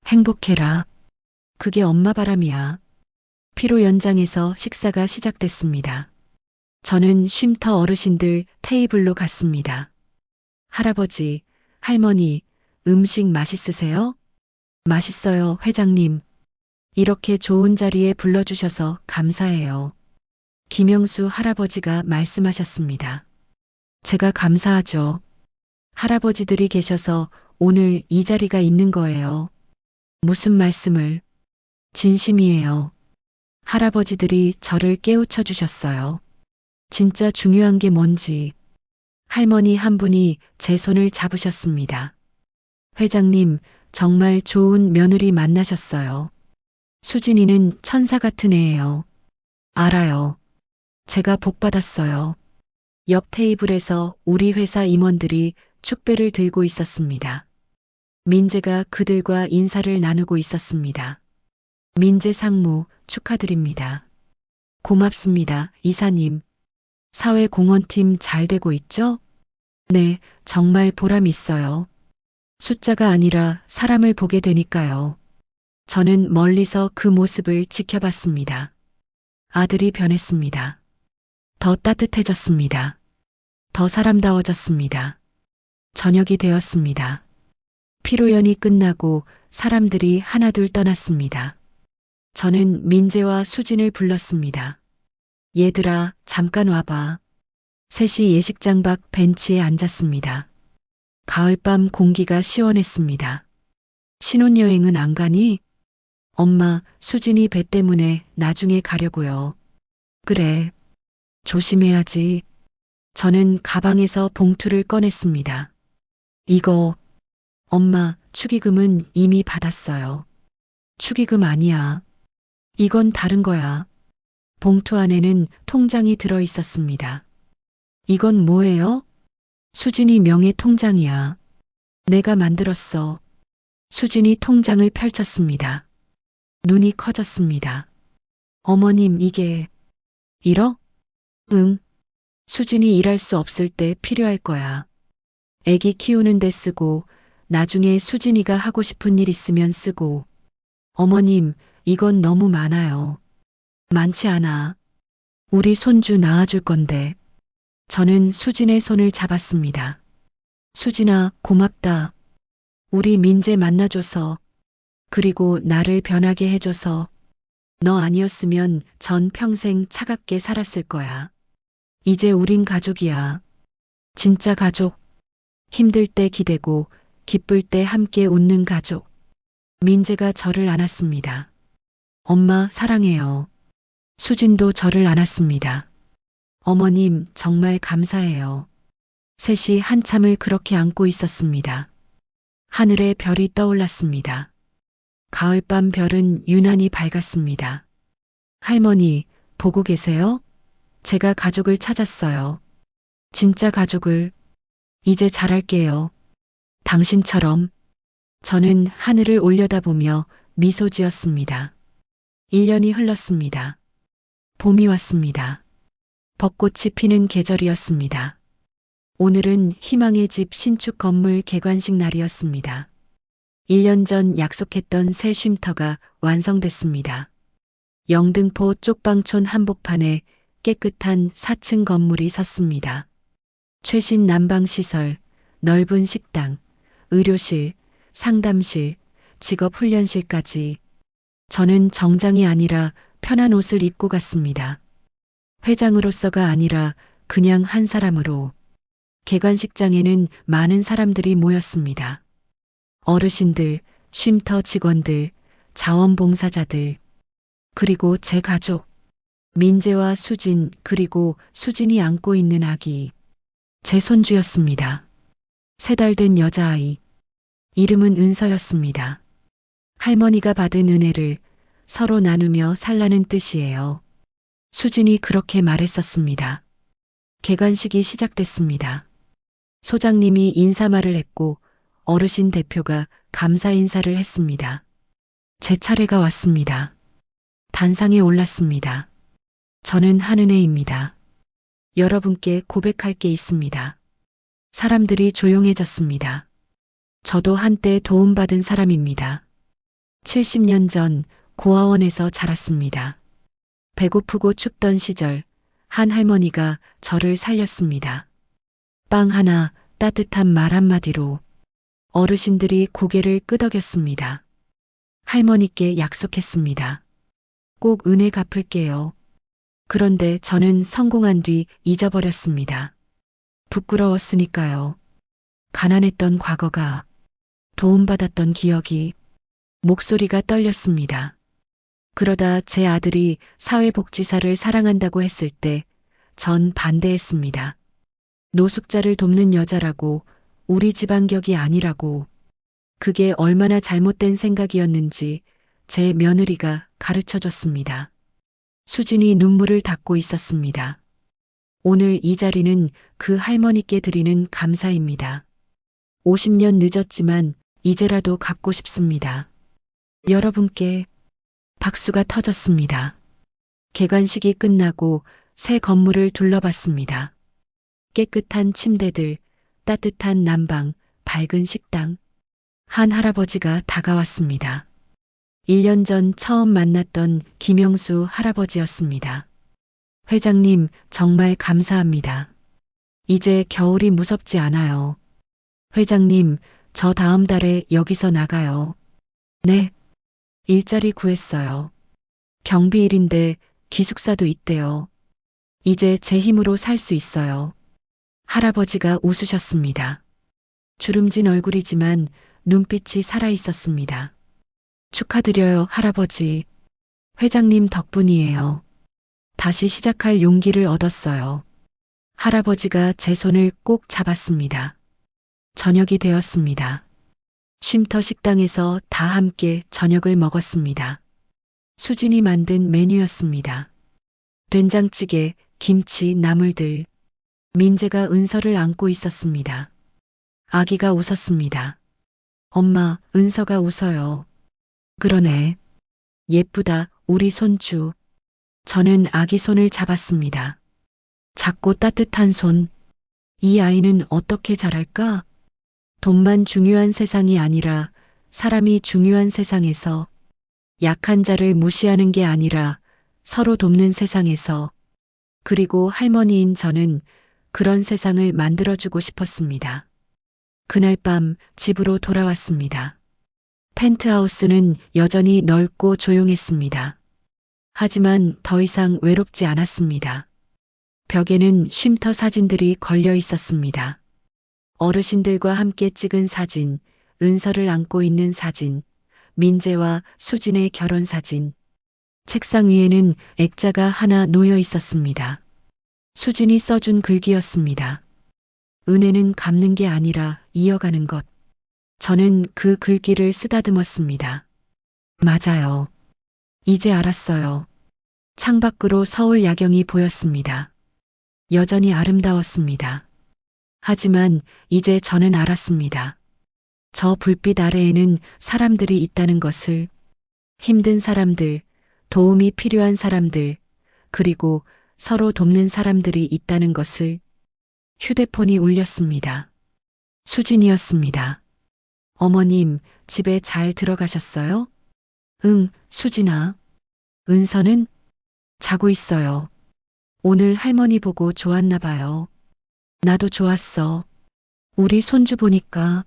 행복해라. 그게 엄마 바람이야. 피로 연장에서 식사가 시작됐습니다. 저는 쉼터 어르신들 테이블로 갔습니다. 할아버지, 할머니, 음식 맛있으세요? 맛있어요, 회장님. 이렇게 좋은 자리에 불러주셔서 감사해요. 김영수 할아버지가 말씀하셨습니다. 제가 감사하죠. 할아버지들이 계셔서 오늘 이 자리가 있는 거예요. 무슨 말씀을? 진심이에요. 할아버지들이 저를 깨우쳐 주셨어요. 진짜 중요한 게 뭔지. 할머니 한 분이 제 손을 잡으셨습니다. 회장님, 정말 좋은 며느리 만나셨어요. 수진이는 천사 같은 애예요. 알아요. 제가 복 받았어요. 옆 테이블에서 우리 회사 임원들이 축배를 들고 있었습니다. 민재가 그들과 인사를 나누고 있었습니다. 민재 상무, 축하드립니다. 고맙습니다, 이사님. 사회공헌팀 잘 되고 있죠? 네, 정말 보람 있어요. 숫자가 아니라 사람을 보게 되니까요. 저는 멀리서 그 모습을 지켜봤습니다. 아들이 변했습니다. 더 따뜻해졌습니다. 더 사람다워졌습니다. 저녁이 되었습니다. 피로연이 끝나고 사람들이 하나둘 떠났습니다. 저는 민재와 수진을 불렀습니다. 얘들아, 잠깐 와봐. 셋이 예식장 밖 벤치에 앉았습니다. 가을밤 공기가 시원했습니다. 신혼여행은 안 가니? 엄마, 수진이 배 때문에 나중에 가려고요. 그래. 조심해야지. 저는 가방에서 봉투를 꺼냈습니다. 이거, 엄마, 축의금은 이미 받았어요. 축의금 아니야. 이건 다른 거야. 봉투 안에는 통장이 들어 있었습니다. 이건 뭐예요? 수진이 명의 통장이야. 내가 만들었어. 수진이 통장을 펼쳤습니다. 눈이 커졌습니다. 어머님, 이게 1억? 응. 수진이 일할 수 없을 때 필요할 거야. 애기 키우는 데 쓰고 나중에 수진이가 하고 싶은 일 있으면 쓰고. 어머님, 이건 너무 많아요. 많지 않아. 우리 손주 낳아줄 건데. 저는 수진의 손을 잡았습니다. 수진아, 고맙다. 우리 민재 만나줘서, 그리고 나를 변하게 해줘서. 너 아니었으면 전 평생 차갑게 살았을 거야. 이제 우린 가족이야. 진짜 가족. 힘들 때 기대고, 기쁠 때 함께 웃는 가족. 민재가 저를 안았습니다. 엄마, 사랑해요. 수진도 저를 안았습니다. 어머님, 정말 감사해요. 셋이 한참을 그렇게 안고 있었습니다. 하늘에 별이 떠올랐습니다. 가을밤 별은 유난히 밝았습니다. 할머니, 보고 계세요? 제가 가족을 찾았어요. 진짜 가족을. 이제 잘할게요. 당신처럼. 저는 하늘을 올려다보며 미소 지었습니다. 1년이 흘렀습니다. 봄이 왔습니다. 벚꽃이 피는 계절이었습니다. 오늘은 희망의 집 신축 건물 개관식 날이었습니다. 1년 전 약속했던 새 쉼터가 완성됐습니다. 영등포 쪽방촌 한복판에 깨끗한 4층 건물이 섰습니다. 최신 난방시설, 넓은 식당, 의료실, 상담실, 직업훈련실까지. 저는 정장이 아니라 편한 옷을 입고 갔습니다. 회장으로서가 아니라 그냥 한 사람으로. 개관식장에는 많은 사람들이 모였습니다. 어르신들, 쉼터 직원들, 자원봉사자들, 그리고 제 가족. 민재와 수진, 그리고 수진이 안고 있는 아기. 제 손주였습니다. 3달 된 여자아이. 이름은 은서였습니다. 할머니가 받은 은혜를 서로 나누며 살라는 뜻이에요. 수진이 그렇게 말했었습니다. 개관식이 시작됐습니다. 소장님이 인사말을 했고 어르신 대표가 감사 인사를 했습니다. 제 차례가 왔습니다. 단상에 올랐습니다. 저는 한은혜입니다. 여러분께 고백할 게 있습니다. 사람들이 조용해졌습니다. 저도 한때 도움받은 사람입니다. 70년 전 고아원에서 자랐습니다. 배고프고 춥던 시절 한 할머니가 저를 살렸습니다. 빵 하나, 따뜻한 말 한마디로. 어르신들이 고개를 끄덕였습니다. 할머니께 약속했습니다. 꼭 은혜 갚을게요. 그런데 저는 성공한 뒤 잊어버렸습니다. 부끄러웠으니까요. 가난했던 과거가, 도움받았던 기억이. 목소리가 떨렸습니다. 그러다 제 아들이 사회복지사를 사랑한다고 했을 때 전 반대했습니다. 노숙자를 돕는 여자라고, 우리 집안 격이 아니라고. 그게 얼마나 잘못된 생각이었는지 제 며느리가 가르쳐줬습니다. 수진이 눈물을 닦고 있었습니다. 오늘 이 자리는 그 할머니께 드리는 감사입니다. 50년 늦었지만 이제라도 갚고 싶습니다. 여러분께. 박수가 터졌습니다. 개관식이 끝나고 새 건물을 둘러봤습니다. 깨끗한 침대들, 따뜻한 난방, 밝은 식당. 한 할아버지가 다가왔습니다. 1년 전 처음 만났던 김영수 할아버지였습니다. 회장님, 정말 감사합니다. 이제 겨울이 무섭지 않아요. 회장님, 저 다음 달에 여기서 나가요. 네. 일자리 구했어요. 경비일인데 기숙사도 있대요. 이제 제 힘으로 살 수 있어요. 할아버지가 웃으셨습니다. 주름진 얼굴이지만 눈빛이 살아 있었습니다. 축하드려요, 할아버지. 회장님 덕분이에요. 다시 시작할 용기를 얻었어요. 할아버지가 제 손을 꼭 잡았습니다. 저녁이 되었습니다. 쉼터 식당에서 다 함께 저녁을 먹었습니다. 수진이 만든 메뉴였습니다. 된장찌개, 김치, 나물들. 민재가 은서를 안고 있었습니다. 아기가 웃었습니다. 엄마, 은서가 웃어요. 그러네. 예쁘다, 우리 손주. 저는 아기 손을 잡았습니다. 작고 따뜻한 손. 이 아이는 어떻게 자랄까? 돈만 중요한 세상이 아니라 사람이 중요한 세상에서, 약한 자를 무시하는 게 아니라 서로 돕는 세상에서 그리고 할머니인 저는 그런 세상을 만들어주고 싶었습니다. 그날 밤 집으로 돌아왔습니다. 펜트하우스는 여전히 넓고 조용했습니다. 하지만 더 이상 외롭지 않았습니다. 벽에는 쉼터 사진들이 걸려 있었습니다. 어르신들과 함께 찍은 사진, 은서를 안고 있는 사진, 민재와 수진의 결혼 사진. 책상 위에는 액자가 하나 놓여 있었습니다. 수진이 써준 글귀였습니다. 은혜는 갚는 게 아니라 이어가는 것. 저는 그 글귀를 쓰다듬었습니다. 맞아요. 이제 알았어요. 창밖으로 서울 야경이 보였습니다. 여전히 아름다웠습니다. 하지만 이제 저는 알았습니다. 저 불빛 아래에는 사람들이 있다는 것을, 힘든 사람들, 도움이 필요한 사람들, 그리고 서로 돕는 사람들이 있다는 것을. 휴대폰이 울렸습니다. 수진이었습니다. 어머님, 집에 잘 들어가셨어요? 응, 수진아. 은서는? 자고 있어요. 오늘 할머니 보고 좋았나 봐요. 나도 좋았어. 우리 손주 보니까.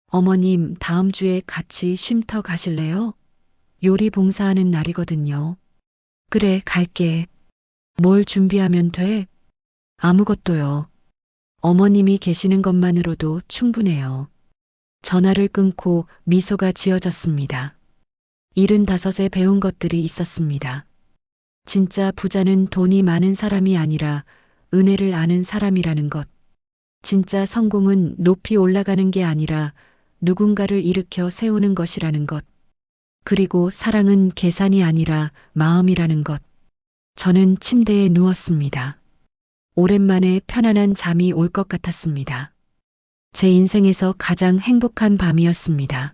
어머님, 다음 주에 같이 쉼터 가실래요? 요리 봉사하는 날이거든요. 그래, 갈게. 뭘 준비하면 돼? 아무것도요. 어머님이 계시는 것만으로도 충분해요. 전화를 끊고 미소가 지어졌습니다. 75에 배운 것들이 있었습니다. 진짜 부자는 돈이 많은 사람이 아니라 은혜를 아는 사람이라는 것. 진짜 성공은 높이 올라가는 게 아니라 누군가를 일으켜 세우는 것이라는 것. 그리고 사랑은 계산이 아니라 마음이라는 것. 저는 침대에 누웠습니다. 오랜만에 편안한 잠이 올 것 같았습니다. 제 인생에서 가장 행복한 밤이었습니다.